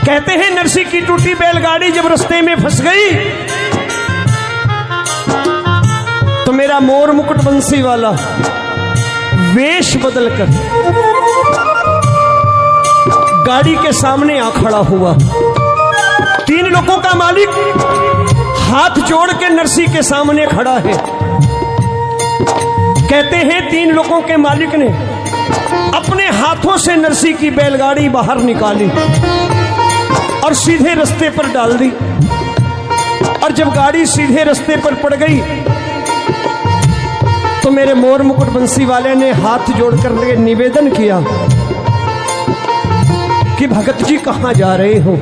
कहते हैं नरसी की टूटी बैलगाड़ी जब रास्ते में फंस गई तो मेरा मोर मुकुट बंसी वाला वेश बदलकर गाड़ी के सामने आ खड़ा हुआ। 3 लोगों का मालिक हाथ जोड़ के नरसी के सामने खड़ा है। कहते हैं 3 लोगों के मालिक ने अपने हाथों से नरसी की बैलगाड़ी बाहर निकाली और सीधे रास्ते पर डाल दी। और जब गाड़ी सीधे रास्ते पर पड़ गई तो मेरे मोर मुकुट बंसी वाले ने हाथ जोड़कर निवेदन किया कि भगत जी कहाँ जा रहे हो?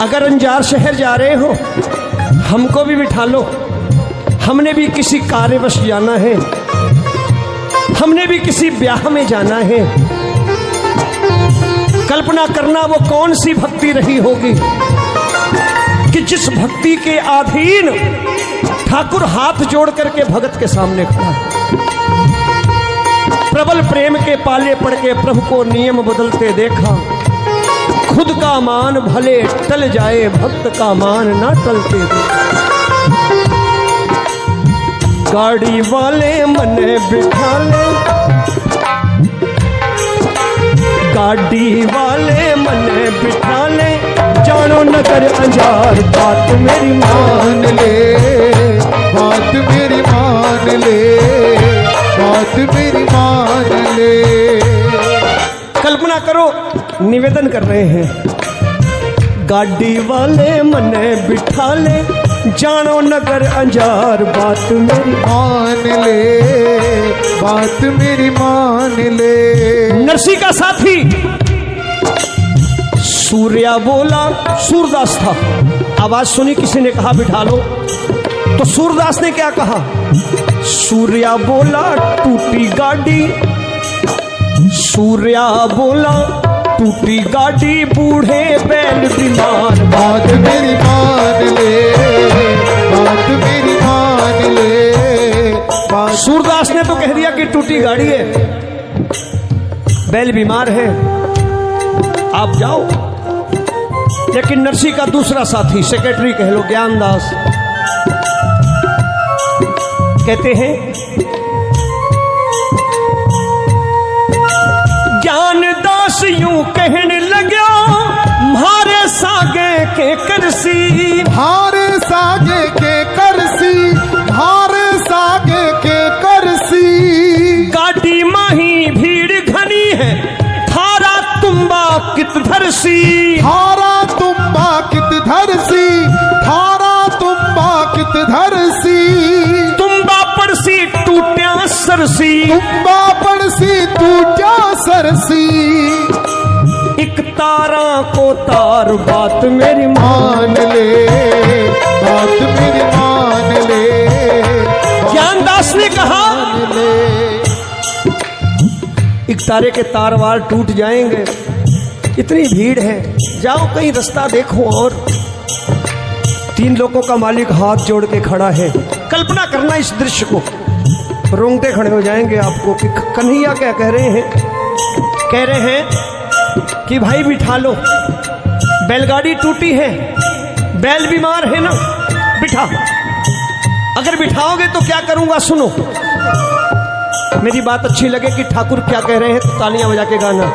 अगर अंजार शहर जा रहे हो हमको भी बिठा लो। हमने भी किसी कार्यवश जाना है, हमने भी किसी ब्याह में जाना है। कल्पना करना वो कौन सी भक्ति रही होगी कि जिस भक्ति के अधीन ठाकुर हाथ जोड़ करके भगत के सामने खड़ा। प्रबल प्रेम के पाले पड़ के प्रभु को नियम बदलते देखा। खुद का मान भले टल जाए भक्त का मान ना टलते देखा। गाड़ी वाले मने बिठा ले, गाड़ी वाले मने बिठा ले, जानो नगर अंजार बात मेरी मान ले, बात मेरी मान ले, बात मेरी मान ले। कल्पना करो निवेदन कर रहे हैं। गाड़ी वाले मने बिठा ले, जानो नगर अंजार बात मेरी मान ले, बात मेरी मान ले। नरसी का साथी सूर्या बोला, सूरदास था। आवाज सुनी किसी ने कहा बिठा लो, तो सूरदास ने क्या कहा? सूर्या बोला टूटी गाड़ी, सूर्या बोला टूटी गाड़ी, बूढ़े बैल बीमार बात मेरी मान ले, बात मेरी मान ले, बात। सूरदास ने तो कह दिया कि टूटी गाड़ी है, बैल बीमार है, आप जाओ। लेकिन नरसी का दूसरा साथी, सेक्रेटरी कह लो, ज्ञानदास, कहते हैं ज्ञानदास यूं कहने लगा, म्हारे सागे के करसी, हारे सागे के करसी, हारे सागे के करसी। गाड़ी माही भीड़ घनी है, थारा तुम्बा कित धरसी, थारा तुम्बा कित धरसी, थारा तुम्बा कित धरसी। तुम्बा पड़सी टूट्या सरसी, तुम्बा पड़सी टूट्या सरसी। एक तारा को तार बात मेरी मान ले, बात मेरी मान ले, ज्ञानदास ने कहा मान ले। एक तारे के तार वार टूट जाएंगे, इतनी भीड़ है, जाओ कहीं रास्ता देखो। और 3 लोगों का मालिक हाथ जोड़ के खड़ा है। कल्पना करना इस दृश्य को, रोंगटे खड़े हो जाएंगे आपको कि कन्हैया क्या कह रहे हैं। कह रहे हैं कि भाई बिठा लो, बैलगाड़ी टूटी है, बैल बीमार है ना, बिठा। अगर बिठाओगे तो क्या करूंगा, सुनो, मेरी बात अच्छी लगे कि ठाकुर क्या कह रहे हैं तो तालियां बजा के गाना।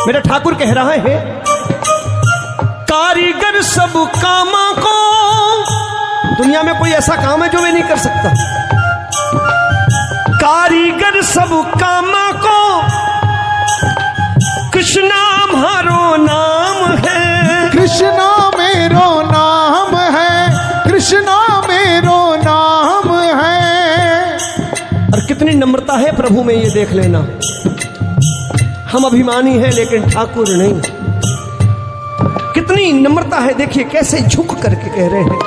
मेरा ठाकुर कह रहा है, कारीगर सब कामा को, दुनिया में कोई ऐसा काम है जो मैं नहीं कर सकता। कारीगर सब कामा को, कृष्णा हमारो नाम है, कृष्णा मेरो नाम है, कृष्णा मेरो नाम है। और कितनी नम्रता है प्रभु में, ये देख लेना। हम अभिमानी हैं लेकिन ठाकुर नहीं। कितनी नम्रता है, देखिए कैसे झुक करके कह रहे हैं।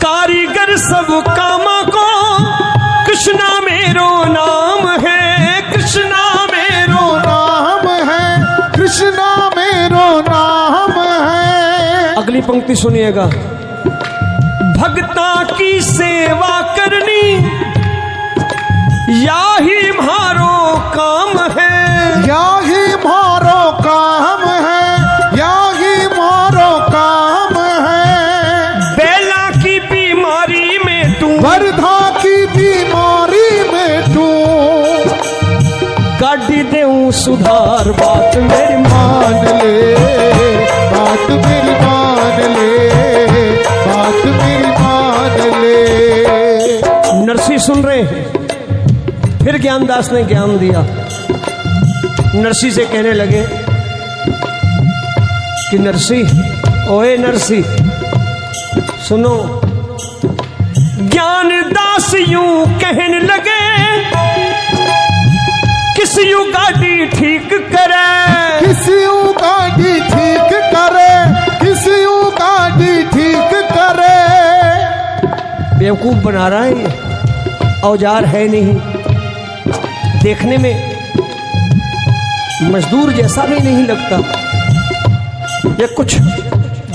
कारीगर सब कामा को, कृष्णा मेरो नाम है, कृष्णा मेरो नाम है, कृष्णा मेरो नाम है। अगली पंक्ति सुनिएगा, भक्ता की सेवा करनी या ही मारो काम है, या ही मारो काम है, या ही मारो काम है। बेला की बीमारी में तू, वर्धा की बीमारी में तू, गाड़ी देऊं सुधार बात मेरी मान ले, बात मेरी मान ले, बात मेरी मान ले। नरसी सुन रहे हैं। फिर ज्ञानदास ने ज्ञान दिया। नरसी से कहने लगे कि नरसी, ओए नरसी सुनो। ज्ञानदास यूं कहने लगे, किस यू गाड़ी ठीक करे, किस यू गाड़ी ठीक करे, किस यू गाड़ी ठीक करे। बेवकूफ बना रहा है ये, औजार है नहीं, देखने में मजदूर जैसा भी नहीं लगता, ये कुछ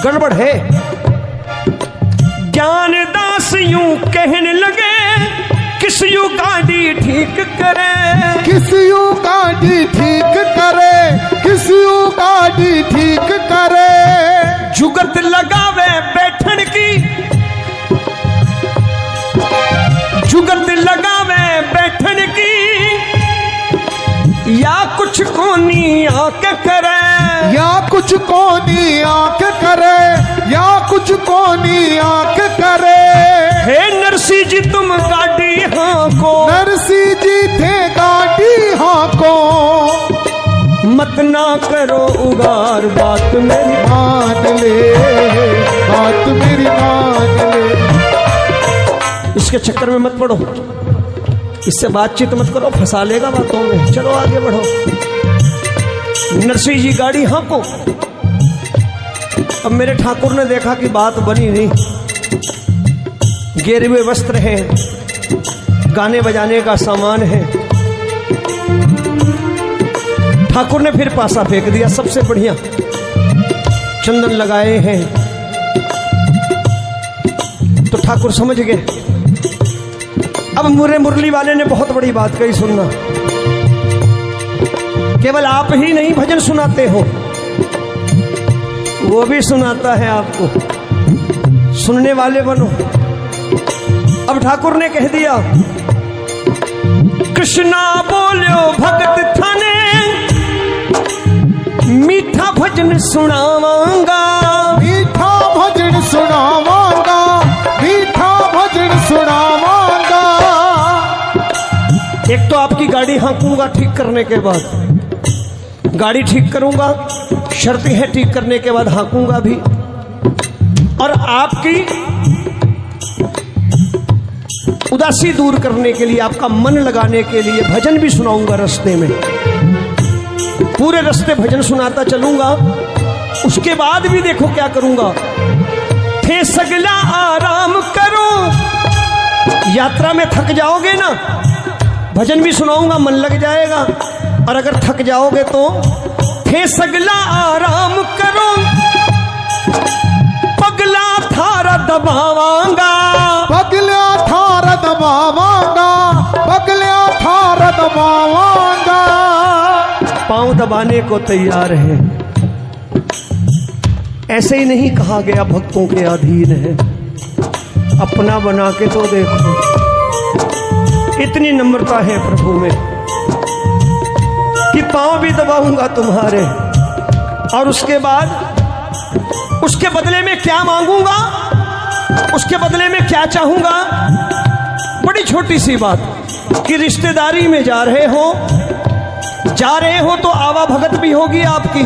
गड़बड़ है। ज्ञानदास यूं कहने लगे, किस यू गाड़ी ठीक करे, किस यू गाड़ी ठीक करे, किस यू गाड़ी ठीक करे। जुगत लगावे बैठन की, जुगत लगावे बैठन की, या कुछ कोनी आके करे, या कुछ कोनी आंख करे, या कुछ कोनी आंख करे। हे नरसी जी तुम गाड़ी हाँको, नरसी जी थे गाड़ी हाँको, मत ना करो उगार बात मेरी मान ले, बात मेरी मान ले। इसके चक्कर में मत पड़ो, इससे बातचीत मत करो, फंसा लेगा बातों में। चलो आगे बढ़ो। नरसी जी गाड़ी हाँको। अब मेरे ठाकुर ने देखा कि बात बनी नहीं, गेरुए वस्त्र हैं, गाने बजाने का सामान है। ठाकुर ने फिर पासा फेंक दिया, सबसे बढ़िया चंदन लगाए हैं। तो ठाकुर समझ गए। अब मुरली वाले ने बहुत बड़ी बात कही, सुनना। केवल आप ही नहीं भजन सुनाते हो, वो भी सुनाता है आपको, सुनने वाले बनो। अब ठाकुर ने कह दिया, कृष्णा बोलो भगत थाने मीठा भजन सुनावांगा, मीठा भजन सुनावांगा, मीठा भजन सुनावांगा। एक तो आपकी गाड़ी हाँकूंगा ठीक करने के बाद, गाड़ी ठीक करूंगा, शर्तें हैं ठीक करने के बाद हाँकूंगा भी, और आपकी उदासी दूर करने के लिए, आपका मन लगाने के लिए भजन भी सुनाऊंगा रास्ते में। पूरे रास्ते भजन सुनाता चलूंगा। उसके बाद भी देखो क्या करूंगा, थे सगला आराम करो। यात्रा में थक जाओगे ना, भजन भी सुनाऊंगा, मन लग जाएगा। और अगर थक जाओगे तो थे सगला आराम करो, पगला थारा दबावांगा, पगला थार दबावांगा, पगला थार दबावांगा। पांव दबाने को तैयार है। ऐसे ही नहीं कहा गया भक्तों के अधीन है, अपना बना के तो देखो। इतनी नम्रता है प्रभु में कि पांव भी दबाऊंगा तुम्हारे, और उसके बाद उसके बदले में क्या मांगूंगा, उसके बदले में क्या चाहूंगा। बड़ी छोटी सी बात कि रिश्तेदारी में जा रहे हो तो आवा भगत भी होगी आपकी।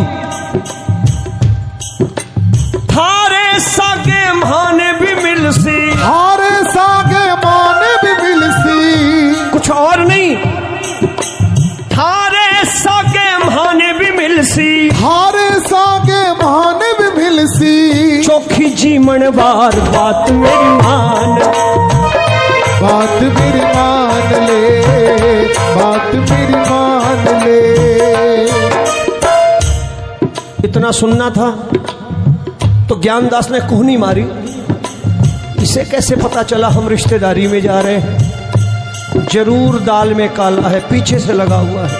थारे सागे माने भी मिलसी, थारे सागे माने भी मिलसी, कुछ और नहीं, थारे सागे माने भी मिलसी, थारे सागे माने भी मिलसी। चौखी जीवन बार बात मेरी मान, बात मेरी मान ले, बात मेरी मान ले। इतना सुनना था तो ज्ञानदास ने कोहनी मारी, इसे कैसे पता चला हम रिश्तेदारी में जा रहे हैं। जरूर दाल में काला है, पीछे से लगा हुआ है।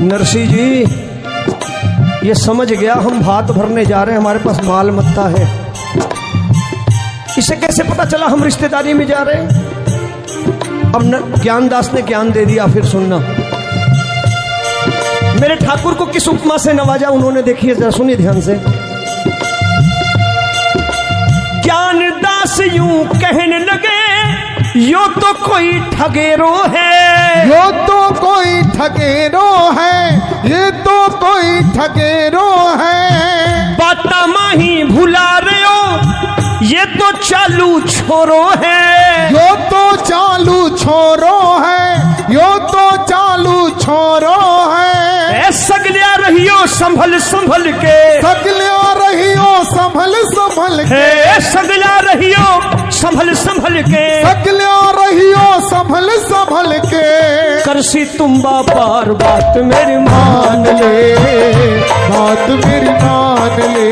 नरसी जी ये समझ गया हम भात भरने जा रहे हैं, हमारे पास माल मत्ता है। इसे कैसे पता चला हम रिश्तेदारी में जा रहे हैं। अब ज्ञानदास ने ज्ञान दे दिया। फिर सुनना, मेरे ठाकुर को किस उपमा से नवाजा उन्होंने, देखिए जरा सुनिए ध्यान से। ज्ञानदास यूं कहने लगे, यो तो कोई ठगेरो है, यो तो कोई ठगेरो है, ये तो कोई ठगेरो है। बाता माही भुला रहे हो, ये तो चालू छोरो है, यो तो चालू छोरो है, यो तो चालू छोरो है। सगलिया रहियो संभल संभल के, सगलिया रहियो संभल संभल के, सगलिया रहियो संभल संभल के, सगलिया रहियो संभल संभल के। करसी तुम बार बात मेरी मान ले, बात मेरी मान ले,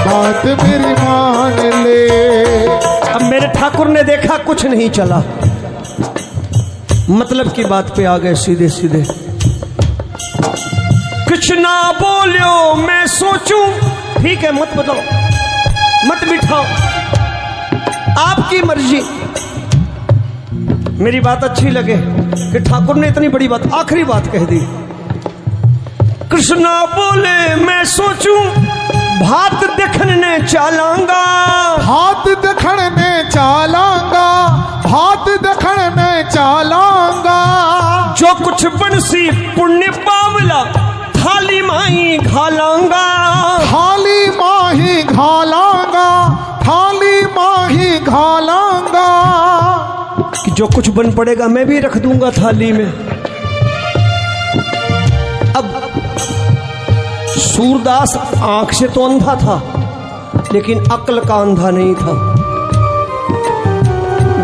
बात मेरी मान ले। अब मेरे ठाकुर ने देखा कुछ नहीं चला, मतलब की बात पे आ गए सीधे सीधे। कुछ ना बोलो मैं सोचूं, ठीक है मत बताओ, मत बिठाओ, आपकी मर्जी। मेरी बात अच्छी लगे कि ठाकुर ने इतनी बड़ी बात, आखिरी बात कह दी। कृष्णा बोले मैं सोचूं, भात देखने चालांगा, हाथ देखने चालांगा, हाथ देखने चालांगा। जो कुछ बंसी पुण्य पावला, थाली माही घालांगा, थाली माही घालांगा, थाली माही घालांगा। कि जो कुछ बन पड़ेगा मैं भी रख दूंगा थाली में। अब सूरदास आंख से तो अंधा था, लेकिन अक्ल का अंधा नहीं था।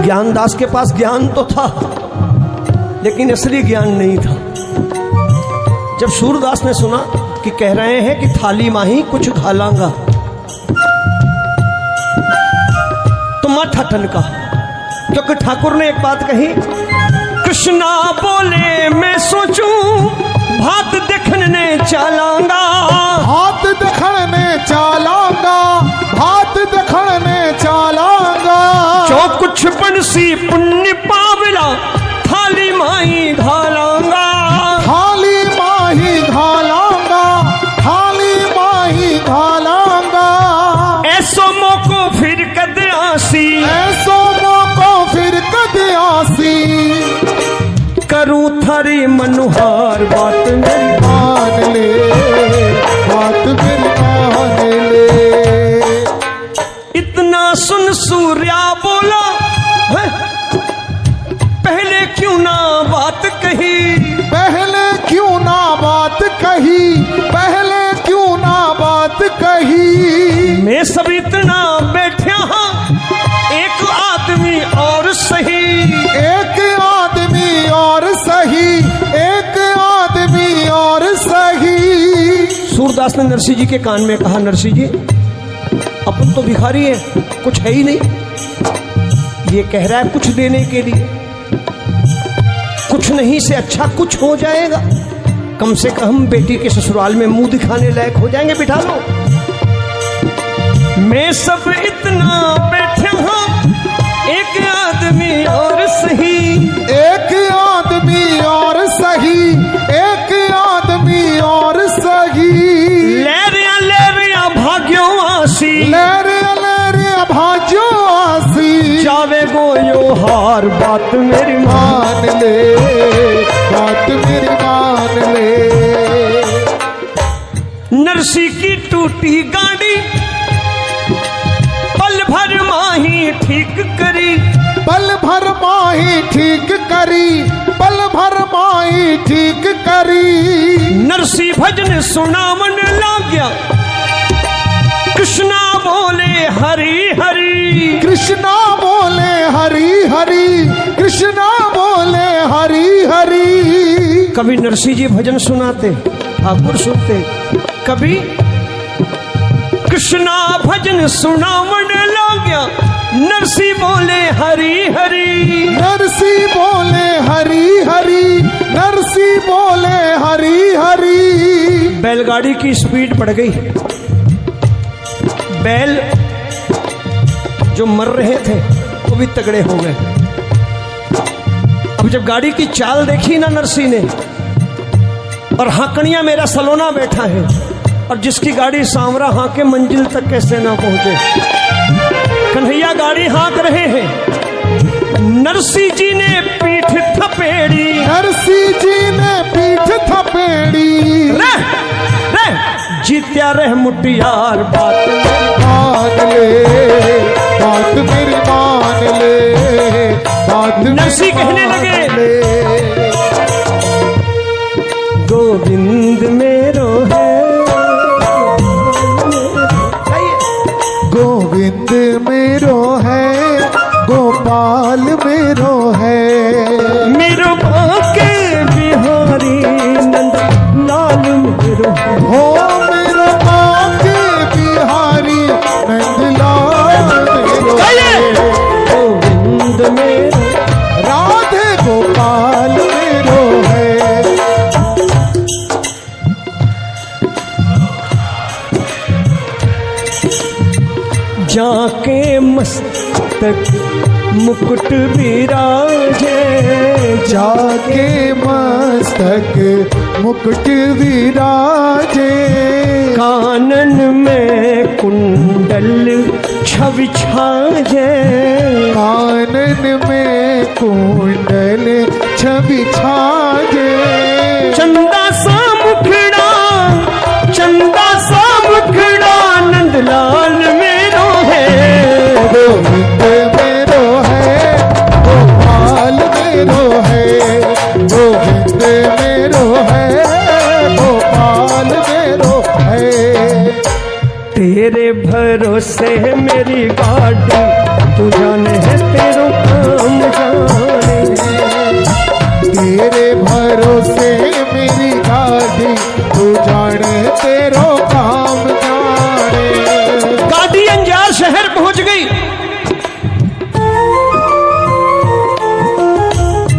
ज्ञानदास के पास ज्ञान तो था, लेकिन असली ज्ञान नहीं था। जब सूरदास ने सुना कि कह रहे हैं कि थाली माही कुछ घालांगा, तो माथा ठनका, क्योंकि ठाकुर ने एक बात कही, कृष्णा बोले मैं सोचूं, भात देखने चालांगा, हाथ देखने नरसी पुण्य पावला थाली माही घालांगा, थाली माही घालांगा, थाली माही घालांगा। ऐसो मौको फिर कद आसी, ऐसो मौको फिर कद आसी। करूं थारी मनुहार बात मेरी मान ले, बात मेरी मान ले। इतना सुन सूर्या बोला है? पहले क्यों ना बात कही, पहले क्यों ना बात कही, पहले क्यों ना बात कही। मैं सब इतना बैठा हाँ, एक आदमी और सही, एक आदमी और सही, एक आदमी और सही। सूरदास ने नरसिंह जी के कान में कहा, नरसिंह जी अपन तो भिखारी है, कुछ है ही नहीं। ये कह रहा है कुछ देने के लिए, कुछ नहीं से अच्छा कुछ हो जाएगा, कम से कम बेटी के ससुराल में मुंह दिखाने लायक हो जाएंगे, बिठा लो। मैं सब इतना बैठा हूं, एक आदमी और सही, एक आदमी और सही, एक आदमी और सही। लहरिया भाग्यों आसी, लहरिया लहरिया भाग्यों आसी। जावे गो यो हार बात मेरी मान ले, बात मेरी मान ले। नरसी की टूटी गाड़ी पल भर माही ठीक करी, पल भर माही ठीक करी, पल भर माही ठीक करी। नरसी भजन सुनावन लाग्या, कृष्णा बोले हरि हरि, कृष्णा बोले हरि हरि, कृष्णा बोले हरि हरि। कभी नरसिंह जी भजन सुनाते, ठाकुर सुनते, कभी कृष्णा भजन सुनावन लाग्या, नरसिंह बोले हरि हरि, नरसी बोले हरि हरि, नरसी बोले हरि हरि। बैलगाड़ी की स्पीड बढ़ गई, बैल जो मर रहे थे वो भी तगड़े हो गए। अब जब गाड़ी की चाल देखी ना नरसिंह ने, और हाकनिया मेरा सलोना बैठा है, और जिसकी गाड़ी सांवरा हाके मंजिल तक कैसे ना पहुंचे। कन्हैया गाड़ी हाँक रहे हैं, नरसिंह जी ने पीठ थपेड़ी, नरसिंह जी ने पीठ थपेड़ी। रह जीत्या रह मुटियार बात मान ले, बात मेरी मान ले, बात नरसिंह कहने लगे, ले। गोविंद मेरो है, गोविंद मेरो है, गोपाल मेरो है। मेरो बाके बिहारी नंद लाल मेरो है। हो मेरो बाके बिहारी नंदलाल मेरो है। गोविंद मेरो, राधे गोपाल मेरो है। जाके मस्तक मुकुट विराजे, जाके मस्तक मुकुट विराजे। कानन में कुंडल छवि छाजे, कानन में कुंडल छवि छाजे। चंदा सा मुखड़ा, चंदा सा मुखड़ा नंदलाल मेरो है। गोविंद मेरो है, गोपाल मेरो है। गोविंद मेरो है, गोपाल मेरो है। तेरे भरोसे मेरी गाड़ी, तू जाने है तेरो काम जाने। तेरे भरोसे मेरी गाड़ी, तू जाने तेरो काम जाने। गाड़ी अंजार शहर पहुंच गई।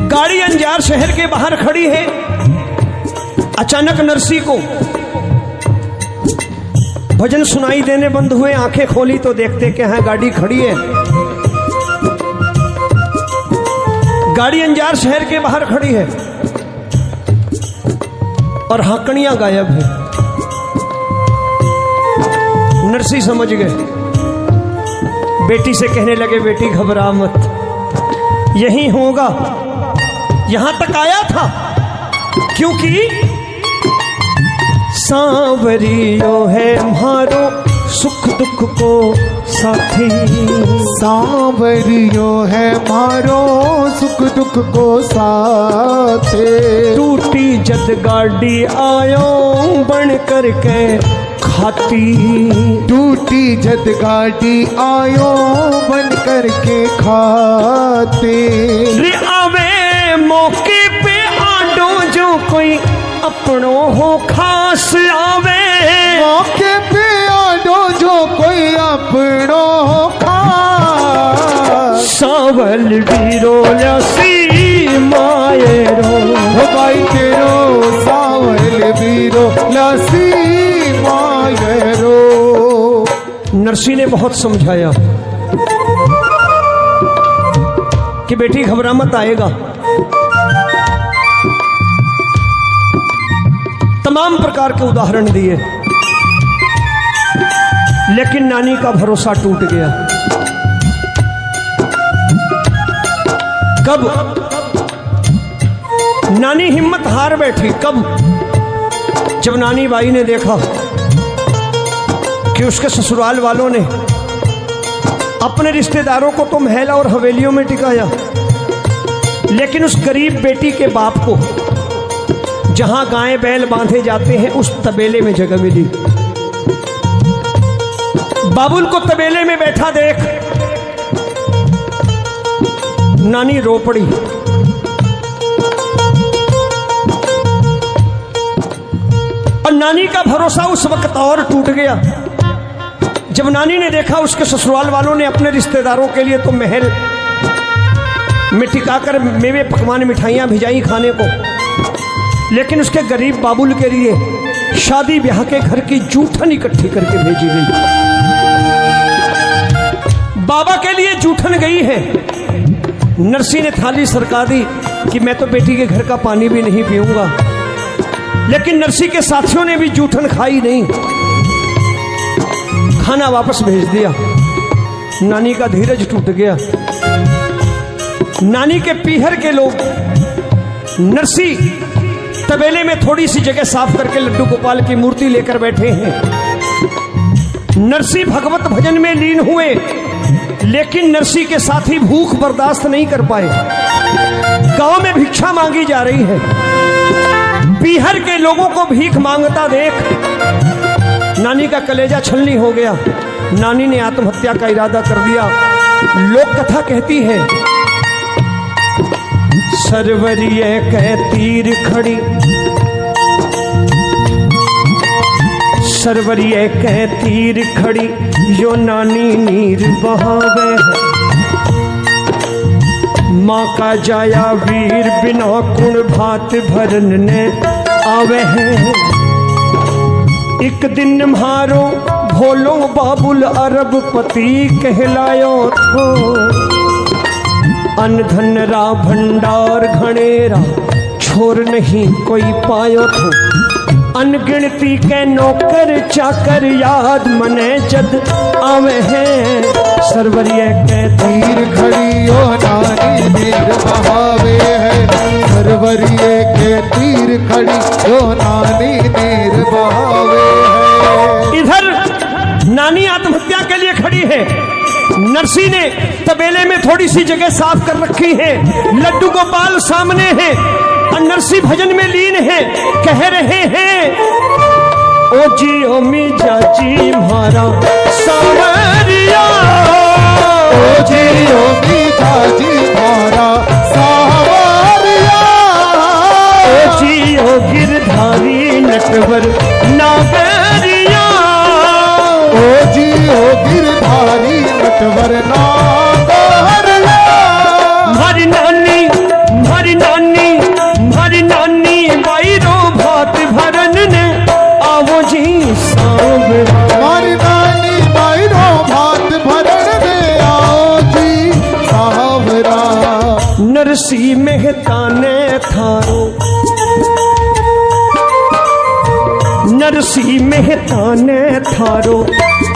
गाड़ी अंजार शहर के बाहर खड़ी है। अचानक नरसिंह को भजन सुनाई देने बंद हुए। आंखें खोली तो देखते कि हाँ गाड़ी खड़ी है। गाड़ी अंजार शहर के बाहर खड़ी है और हाकड़ियां गायब है। नरसी समझ गए, बेटी से कहने लगे, बेटी घबरा मत, यही होगा। यहां तक आया था क्योंकि सांवरियो है म्हारो सुख दुख को साथी, सांवरियो है मारो सुख दुख को साथे। टूटी जद गाड़ी आयो बन करके खाती, टूटी जद गाड़ी आयो बन करके खाते। रे आवे मौके पे आडो जो कोई अपनो हो खास आवे, मौके पे आडो जो कोई अपनो हो खास। सावल वीरो लसी मायरो, हो भाई तेरो सावल वीरो लसी मायरो। नरसी ने बहुत समझाया कि बेटी घबरा मत, आएगा। तमाम प्रकार के उदाहरण दिए, लेकिन नानी का भरोसा टूट गया। कब नानी हिम्मत हार बैठी, कब? जब नानी बाई ने देखा कि उसके ससुराल वालों ने अपने रिश्तेदारों को तो महल और हवेलियों में टिकाया, लेकिन उस गरीब बेटी के बाप को जहां गाय बैल बांधे जाते हैं उस तबेले में जगह मिली। बाबुल को तबेले में बैठा देख नानी रो पड़ी। और नानी का भरोसा उस वक्त और टूट गया जब नानी ने देखा उसके ससुराल वालों ने अपने रिश्तेदारों के लिए तो महल में टिकाकर मेवे पकवान मिठाइयां भिजाई खाने को, लेकिन उसके गरीब बाबुल के लिए शादी ब्याह के घर की जूठन इकट्ठी करके भेजी गई। बाबा के लिए जूठन गई है। नरसी ने थाली सरका दी कि मैं तो बेटी के घर का पानी भी नहीं पीऊंगा, लेकिन नरसी के साथियों ने भी जूठन खाई नहीं, खाना वापस भेज दिया। नानी का धीरज टूट गया। नानी के पीहर के लोग नरसी तबेले में थोड़ी सी जगह साफ करके लड्डू गोपाल की मूर्ति लेकर बैठे हैं। नरसी भगवत भजन में लीन हुए, लेकिन नरसी के साथी भूख बर्दाश्त नहीं कर पाए। गांव में भिक्षा मांगी जा रही है। पीहर के लोगों को भीख मांगता देख नानी का कलेजा छलनी हो गया। नानी ने आत्महत्या का इरादा कर दिया। लोक कथा कहती है, सरवरिये कह तीर खड़ी, सरवरिये कह तीर खड़ी, यो नानी नीर बहावे। माँ का जाया वीर बिना कुण भात भरन ने आवे हैं। एक दिन म्हारो भोलो बाबुल अरबपति कहलायो थो, अन धन रा भंडार घनेरा छोर नहीं कोई पायो थो। अनगिनती के नौकर चाकर याद मने जद आवे हैं। सरवरिये के तीर खड़ी ओ नानी नीर बहावे है, सरवरिये के तीर खड़ी ओ नानी नीर बहावे है। इधर नानी आत्महत्या के लिए खड़ी है। नरसी ने तबेले में थोड़ी सी जगह साफ कर रखी है। लड्डू गोपाल सामने है और नरसी भजन में लीन है। कह रहे हैं, ओ जी ओ मी जाजी म्हारा सावरिया, ओ जी ओ मी जाजी म्हारा सावरिया, ओ जी ओ गिरधारी नटवर नागरिया, ओ जी ओ गिरधारी नटवर नागरिया। हमारी नानी हमारी नानी हमारी नानी बाईरो भात भरन ने आवो जी सांवरा। हमारी नानी बाईरो भात भरन ने आओ जी सांवरा। नरसी नरसी मेहता ने थारो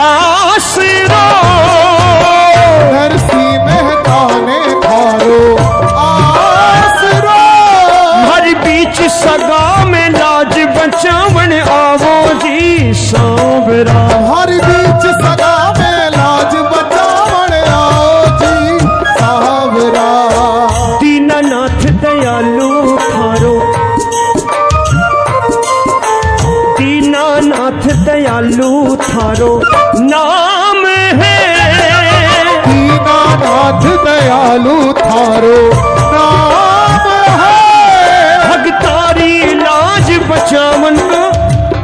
आसरो, नरसी मेहता ने थारो आसरो, हर बीच सगा में लाज बचावन आवो जी सांवरा, हर बीच सगा में लाज बचावन आओ जी सांवरा। दीनानाथ दयालु थारो, दीनानाथ दयालु थारो नाम है, दीनानाथ दयालु थारो नाम है, भगतारी लाज बचावन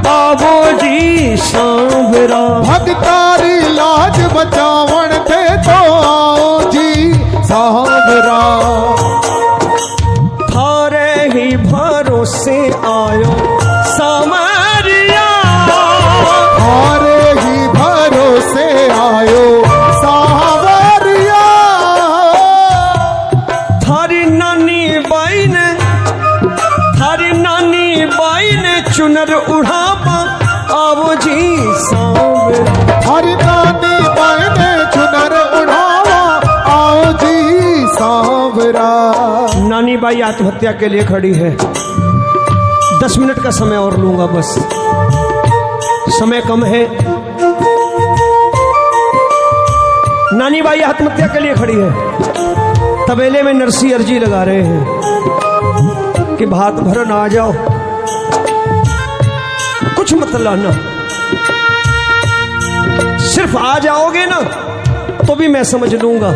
आवो जी सांवरा, भगतारी लाज बचावन थे तो आओ जी सांवरा। थारे ही भरोसे आयो सामरिया, थारे ही भरोसे आयो सांवरिया, थारी नानी बाई ने, थारी नानी बाई ने चुनर उड़ावा आवो जी सांवरा, हरि नानी बायने चुनर उड़ावा आओ जी सांवरा। नानी बाई आत्महत्या के लिए खड़ी है। 10 मिनट का समय और लूंगा, बस समय कम है। नानी बाई आत्महत्या के लिए खड़ी है। तबेले में नरसी अर्जी लगा रहे हैं कि भात भरन आ जाओ, कुछ मत लाना, सिर्फ आ जाओगे ना तो भी मैं समझ लूंगा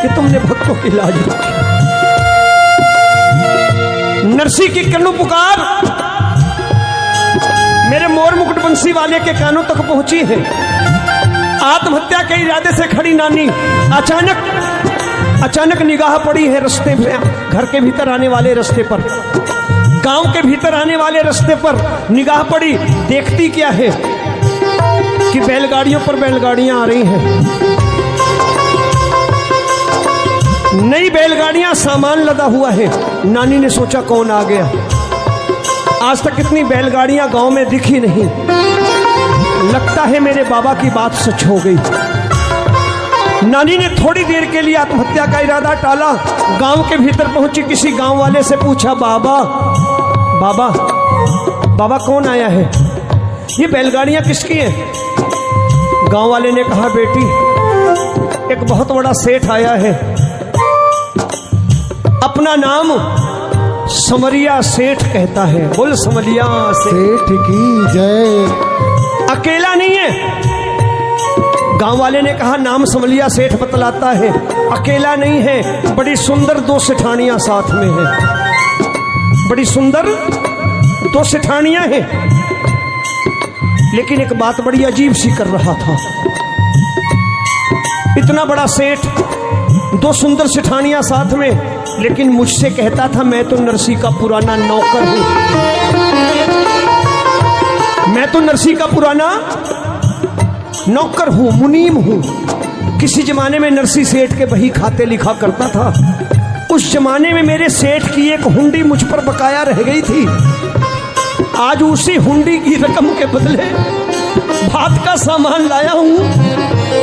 कि तुमने भक्तों की लाज रखी। नरसी की कन्नू पुकार मेरे मोर मुकुट बंसी वाले के कानों तक पहुंची है। आत्महत्या के इरादे से खड़ी नानी अचानक निगाह पड़ी है रास्ते में, घर के भीतर आने वाले रास्ते पर, गांव के भीतर आने वाले रास्ते पर निगाह पड़ी। देखती क्या है कि बैलगाड़ियों पर बैलगाड़ियां आ रही हैं, नई बैलगाड़ियां, सामान लदा हुआ है। नानी ने सोचा कौन आ गया, आज तक इतनी बैलगाड़ियां गांव में दिखी नहीं, लगता है मेरे बाबा की बात सच हो गई। नानी ने थोड़ी देर के लिए आत्महत्या का इरादा टाला, गांव के भीतर पहुंची, किसी गांव वाले से पूछा, बाबा बाबा बाबा कौन आया है, ये बैलगाड़ियां किसकी हैं? गांव वाले ने कहा, बेटी एक बहुत बड़ा सेठ आया है, अपना नाम समरिया सेठ कहता है। बोल समरिया सेठ की जय। अकेला नहीं है। गांव वाले ने कहा, नाम समरिया सेठ बतलाता है, अकेला नहीं है, बड़ी सुंदर 2 सेठानियां साथ में है, बड़ी सुंदर 2 सेठानियां हैं। लेकिन एक बात बड़ी अजीब सी कर रहा था, इतना बड़ा सेठ, 2 सुंदर सेठानियां साथ में, लेकिन मुझसे कहता था मैं तो नरसी का पुराना नौकर हूं, मैं तो नरसी का पुराना नौकर हूं, मुनीम हूं। किसी जमाने में नरसी सेठ के बही खाते लिखा करता था, उस जमाने में मेरे सेठ की एक हुंडी मुझ पर बकाया रह गई थी, आज उसी हुंडी की रकम के बदले भात का सामान लाया हूं,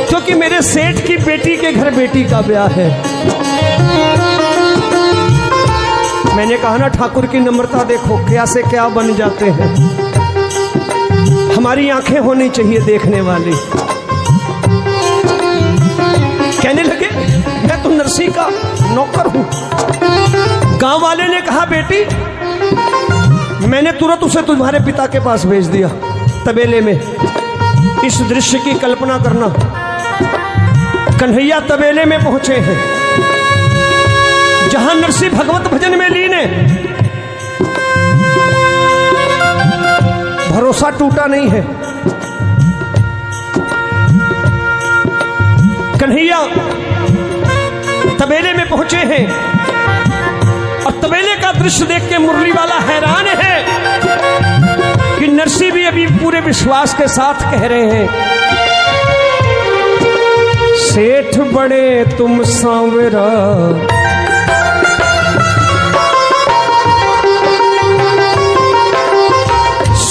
क्योंकि मेरे सेठ की बेटी के घर बेटी का ब्याह है। मैंने कहा ना, ठाकुर की नम्रता देखो, क्या से क्या बन जाते हैं। हमारी आंखें होनी चाहिए देखने वाली। कहने लगे, मैं तो नरसी का नौकर हूं। गांव वाले ने कहा, बेटी मैंने तुरंत उसे तुम्हारे पिता के पास भेज दिया तबेले में। इस दृश्य की कल्पना करना, कन्हैया तबेले में पहुंचे हैं, जहां नरसी भगवत भजन में लीन है। भरोसा टूटा नहीं है। कन्हैया तबेले में पहुंचे हैं और तबेले का दृश्य देख के मुरली वाला हैरान है कि नरसी भी अभी पूरे विश्वास के साथ कह रहे हैं, सेठ बड़े तुम सांवरा,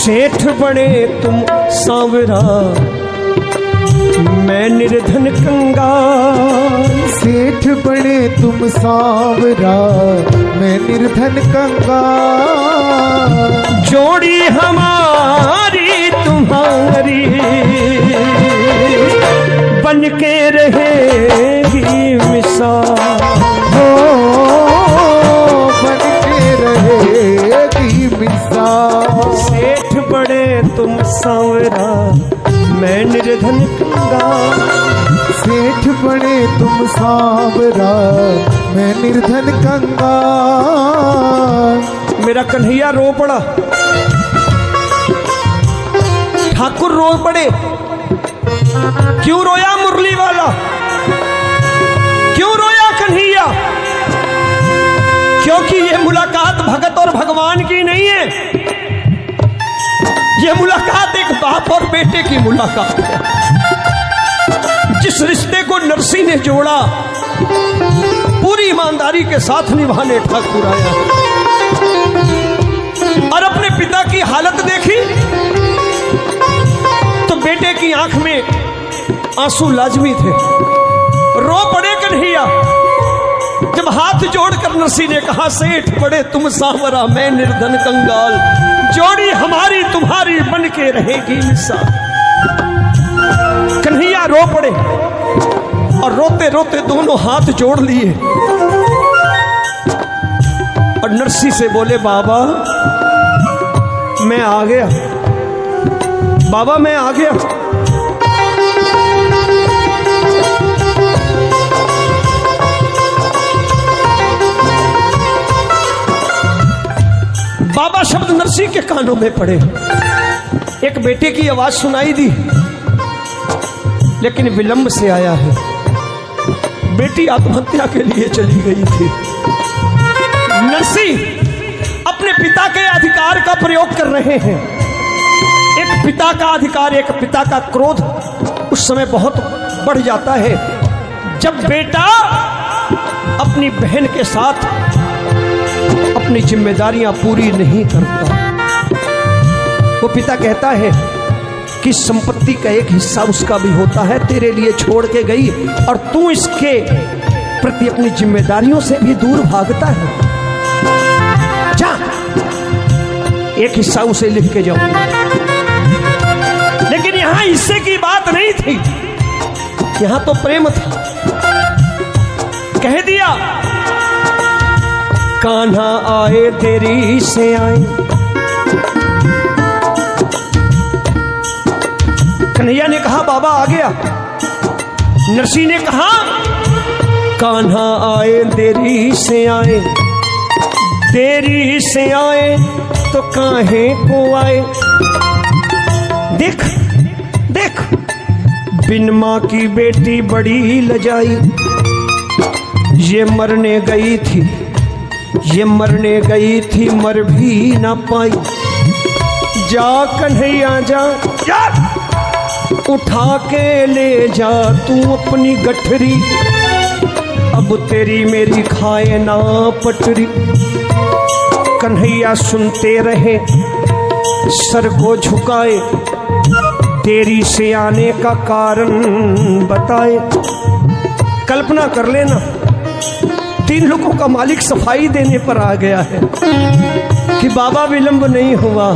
सेठ बड़े तुम सांवरा, मैं निर्धन कंगाल। सेठ बड़े तुम सांवरा, मैं निर्धन कंगाल। जोड़ी हमारी तुम्हारी बन के रहेगी मिसाल। हो बन के रहेगी मिसाल। सेठ बड़े तुम सांवरा, मैं निर्धन कंगाल। सेठ बड़े तुम सांवरा, मैं निर्धन कंगाल। मेरा कन्हैया रो पड़ा, ठाकुर रो पड़े। क्यों रोया मुरली वाला, क्यों रोया कन्हैया? क्योंकि ये मुलाकात भगत और भगवान की नहीं है, ये मुलाकात एक बाप और बेटे की मुलाकात है। जिस रिश्ते को नरसी ने जोड़ा, पूरी ईमानदारी के साथ निभाने ठाकुर आया। और अपने पिता की हालत देखी तो बेटे की आंख में आंसू लाजमी थे। रो पड़े कन्हैया जब हाथ जोड़कर नरसी ने कहा, सेठ बड़े तुम सांवरा, मैं निर्धन कंगाल। जोड़ी हमारी तुम्हारी बन के रहेगी मिसाल। कन्हैया रो पड़े और रोते रोते दोनों हाथ जोड़ लिए और नरसी से बोले, बाबा मैं आ गया, बाबा मैं आ गया। बाबा शब्द नरसी के कानों में पड़े। एक बेटे की आवाज सुनाई दी, लेकिन विलंब से आया है। बेटी आत्महत्या के लिए चली गई थी। नरसी अपने पिता के अधिकार का प्रयोग कर रहे हैं। एक पिता का अधिकार, एक पिता का क्रोध उस समय बहुत बढ़ जाता है जब बेटा अपनी बहन के साथ अपनी जिम्मेदारियां पूरी नहीं करता। वो पिता कहता है कि संपत्ति का एक हिस्सा उसका भी होता है, तेरे लिए छोड़ के गई और तू इसके प्रति अपनी जिम्मेदारियों से भी दूर भागता है। जा एक हिस्सा उसे लिख के जाओ। लेकिन यहां हिस्से की बात नहीं थी, यहां तो प्रेम था। कह दिया, कान्हा आए देरी से आए। कन्हैया ने कहा, बाबा आ गया। नरसी ने कहा, कान्हा आए देरी से आए। देरी से आए तो काहे को आए। देख देख, बिन माँ की बेटी बड़ी लजाई। ये मरने गई थी, ये मरने गई थी, मर भी ना पाई। जा कन्हैया जा, जा उठा के ले जा तू अपनी गठरी। अब तेरी मेरी खाए ना पटरी। कन्हैया सुनते रहे, सर को झुकाए, देरी से आने का कारण बताए। कल्पना कर लेना, 3 लोगों का मालिक सफाई देने पर आ गया है कि बाबा विलंब नहीं हुआ,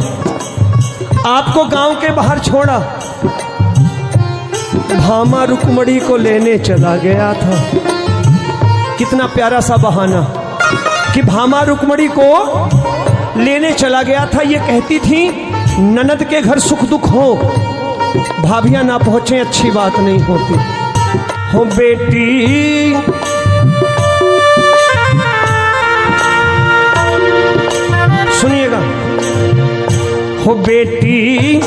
आपको गांव के बाहर छोड़ा, भामा रुक्मणी को लेने चला गया था। कितना प्यारा सा बहाना कि भामा रुक्मणी को लेने चला गया था। ये कहती थी ननद के घर सुख दुख हो, भाभियां ना पहुंचे अच्छी बात नहीं होती। हो बेटी सुनिएगा, हो बेटी,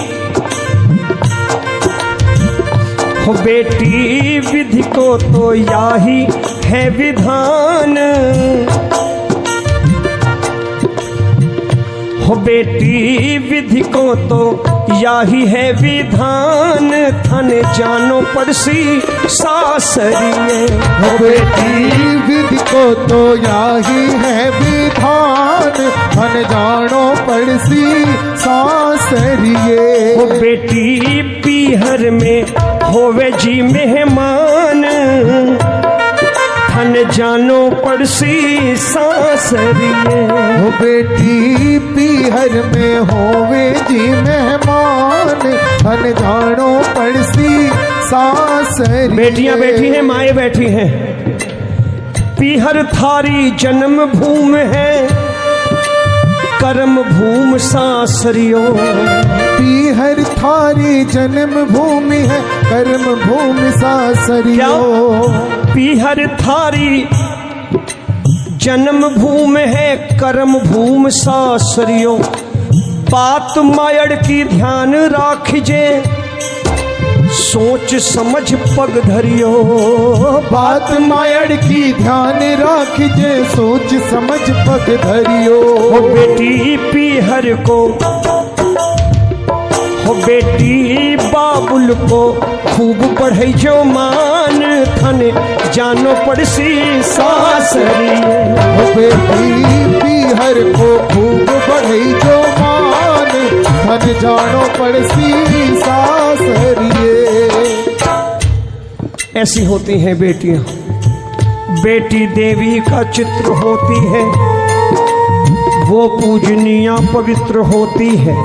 हो बेटी विधि को तो याही है विधान। हो बेटी विधि को तो याही है विधान। थन जानो पड़सी सासरिये। हो बेटी विधि को तो याही है विधान। थन जानो पड़सी सास सासरिए। वो बेटी पीहर में होवे जी मेहमान, थन जानो पड़सी सासरिए। वो बेटी पीहर में होवे जी मेहमान, धन जानो पड़सी सासरिए। बेटियां बैठी हैं, माए बैठी हैं। पीहर थारी जन्म भूमि है, कर्म भूमि सासरियो। पीहर थारी जन्म भूमि है, कर्म भूमि सासरियो। पीहर थारी जन्म भूमि है, कर्म भूमि सासरियो। बात मायड़ की ध्यान राखिजे, सोच समझ पग धरियो। बात मायड़ की ध्यान राखिजे, सोच समझ पग धरियो। हो बेटी पीहर को, हो बेटी बाबुल को खूब पढ़ई जो मान, थने जानो पड़सी सासरिए। वो बेटी पीहर को खूब बढ़ई जो मान, धन जानो पड़सी सासरिए। ऐसी होती हैं बेटियां। बेटी देवी का चित्र होती है, वो पूजनीय पवित्र होती है।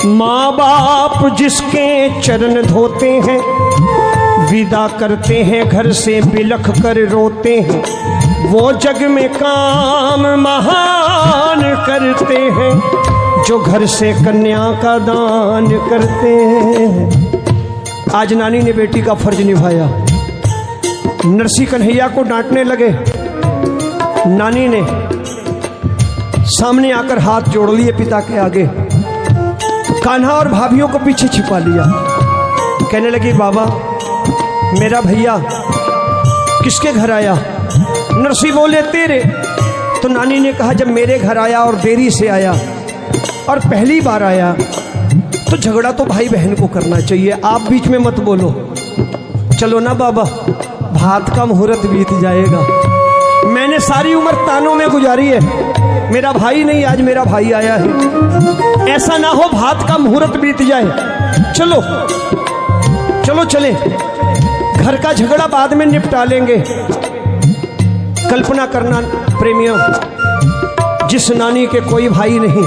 माँ बाप जिसके चरण धोते हैं, विदा करते हैं घर से बिलख कर रोते हैं। वो जग में काम महान करते हैं, जो घर से कन्या का दान करते हैं। आज नानी ने बेटी का फर्ज निभाया। नरसी कन्हैया को डांटने लगे, नानी ने सामने आकर हाथ जोड़ लिए पिता के आगे, कान्हा और भाभियों को पीछे छिपा लिया। कहने लगी, बाबा मेरा भैया किसके घर आया? नरसी बोले, तेरे। तो नानी ने कहा, जब मेरे घर आया और देरी से आया और पहली बार आया तो झगड़ा तो भाई बहन को करना चाहिए, आप बीच में मत बोलो। चलो ना बाबा, भात का मुहूर्त बीत जाएगा। मैंने सारी उम्र तानों में गुजारी है, मेरा भाई नहीं, आज मेरा भाई आया है। ऐसा ना हो भात का मुहूर्त बीत जाए। चलो चलो चले, घर का झगड़ा बाद में निपटा लेंगे। कल्पना करना प्रेमियों, जिस नानी के कोई भाई नहीं,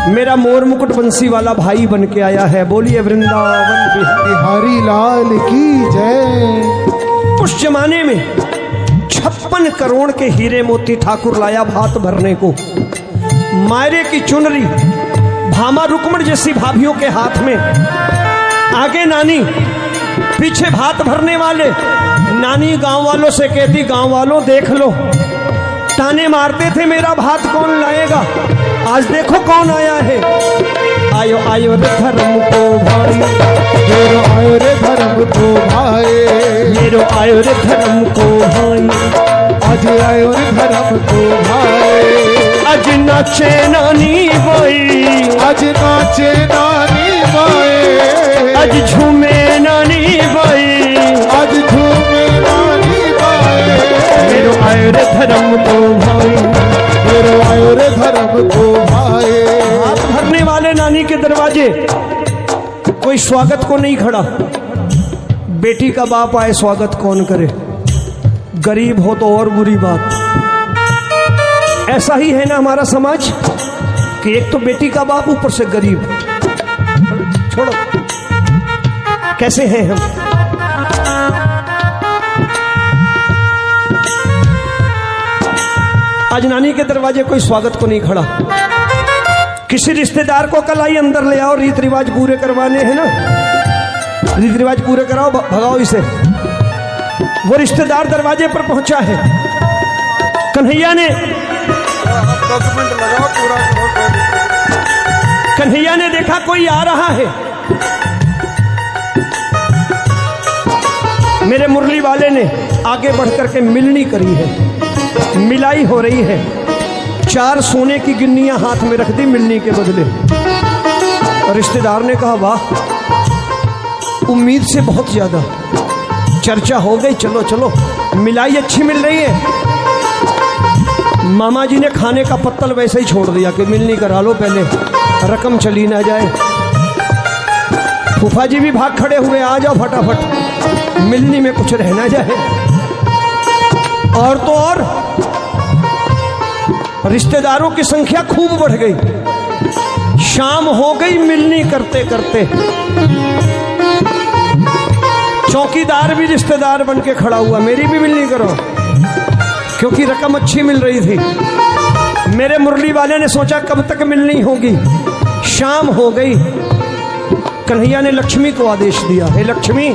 मेरा मोर मुकुट बंसी वाला भाई बन के आया है। बोलिए वृंदावन बिहारी लाल की जय। उस जमाने में 56 करोड़ के हीरे मोती ठाकुर लाया भात भरने को। मायरे की चुनरी भामा रुक्मण जैसी भाभियों के हाथ में, आगे नानी, पीछे भात भरने वाले। नानी गांव वालों से कहती, गांव वालों देख लो, ताने मारते थे मेरा भात कौन लाएगा, आज देखो कौन आया है। आयो आयो रे धर्म को भाई, मेरो आयो रे धर्म को भाई, मेरो आयो रे धर्म को भाई, आज आयो रे धर्म को भाई। आज नाचे नानी बाई, आज नाचे नानी बाई, आज झूमे नानी बाई, आज झूमे नानी बाई। मेरो आयो रे धर्म को भाई, मेरो आयो रे धर्म को भाई। हाथ भरने वाले नानी के दरवाजे कोई स्वागत को नहीं खड़ा। बेटी का बाप आए, स्वागत कौन करे? गरीब हो तो और बुरी बात। ऐसा ही है ना हमारा समाज कि एक तो बेटी का बाप, ऊपर से गरीब। छोड़ो, कैसे हैं हम? आज नानी के दरवाजे कोई स्वागत को नहीं खड़ा। किसी रिश्तेदार को कल आई अंदर ले आओ, रीत रिवाज पूरे करवाने हैं ना, रीत रिवाज पूरे कराओ, भगाओ इसे। वो रिश्तेदार दरवाजे पर पहुंचा है। कन्हैया ने 10 मिनट लगा पूरा। कन्हैया ने देखा कोई आ रहा है। मेरे मुरली वाले ने आगे बढ़कर के मिलनी करी है, मिलाई हो रही है। 4 सोने की गिन्नियां हाथ में रख दी मिलनी के बदले। और रिश्तेदार ने कहा, वाह, उम्मीद से बहुत ज्यादा। चर्चा हो गई, चलो चलो, मिलाई अच्छी मिल रही है। मामा जी ने खाने का पत्तल वैसे ही छोड़ दिया कि मिलनी करा लो पहले, रकम चली ना जाए। फूफा जी भी भाग खड़े हुए, आ जाओ फटाफट, मिलनी में कुछ रह ना जाए। और तो और रिश्तेदारों की संख्या खूब बढ़ गई। शाम हो गई मिलनी करते करते। चौकीदार भी रिश्तेदार बन के खड़ा हुआ, मेरी भी मिलनी करो, क्योंकि रकम अच्छी मिल रही थी। मेरे मुरली वाले ने सोचा कब तक मिलनी होगी, शाम हो गई। कन्हैया ने लक्ष्मी को आदेश दिया, हे लक्ष्मी,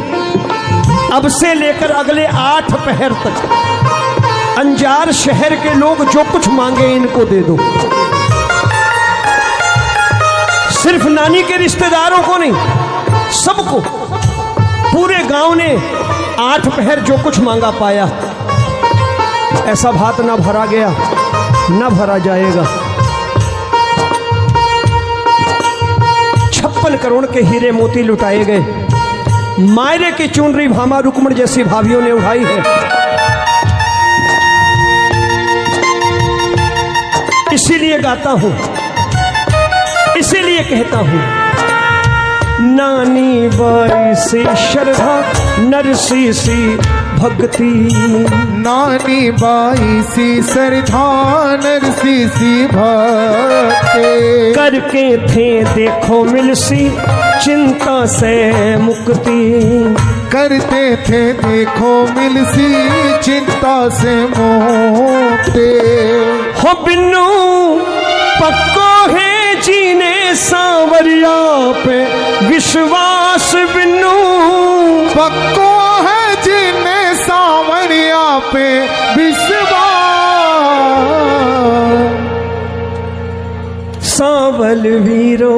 अब से लेकर अगले 8 पहर तक अंजार शहर के लोग जो कुछ मांगे इनको दे दो। सिर्फ नानी के रिश्तेदारों को नहीं, सबको। पूरे गांव ने 8 पहर जो कुछ मांगा पाया। ऐसा भात ना भरा गया, ना भरा जाएगा। 56 करोड़ के हीरे मोती लुटाए गए। मायरे की चुनरी भामा रुक्मण जैसी भाभियों ने उठाई है। इसीलिए गाता हूं, इसीलिए कहता हूं, नानी बाई से श्रद्धा नरसी सी भक्ति, नानी बाई सी श्रद्धा नरसी सी भक्ति, करके थे देखो मिलसी चिंता से मुक्ति, करते थे देखो मिलसी चिंता से मुक्ति। हो बिन्नू पक्को है जीने सांवरिया पे विश्वास, बिन्नू पक्को है जिन्हें सांवरिया पे विश्वास। सांवल वीरो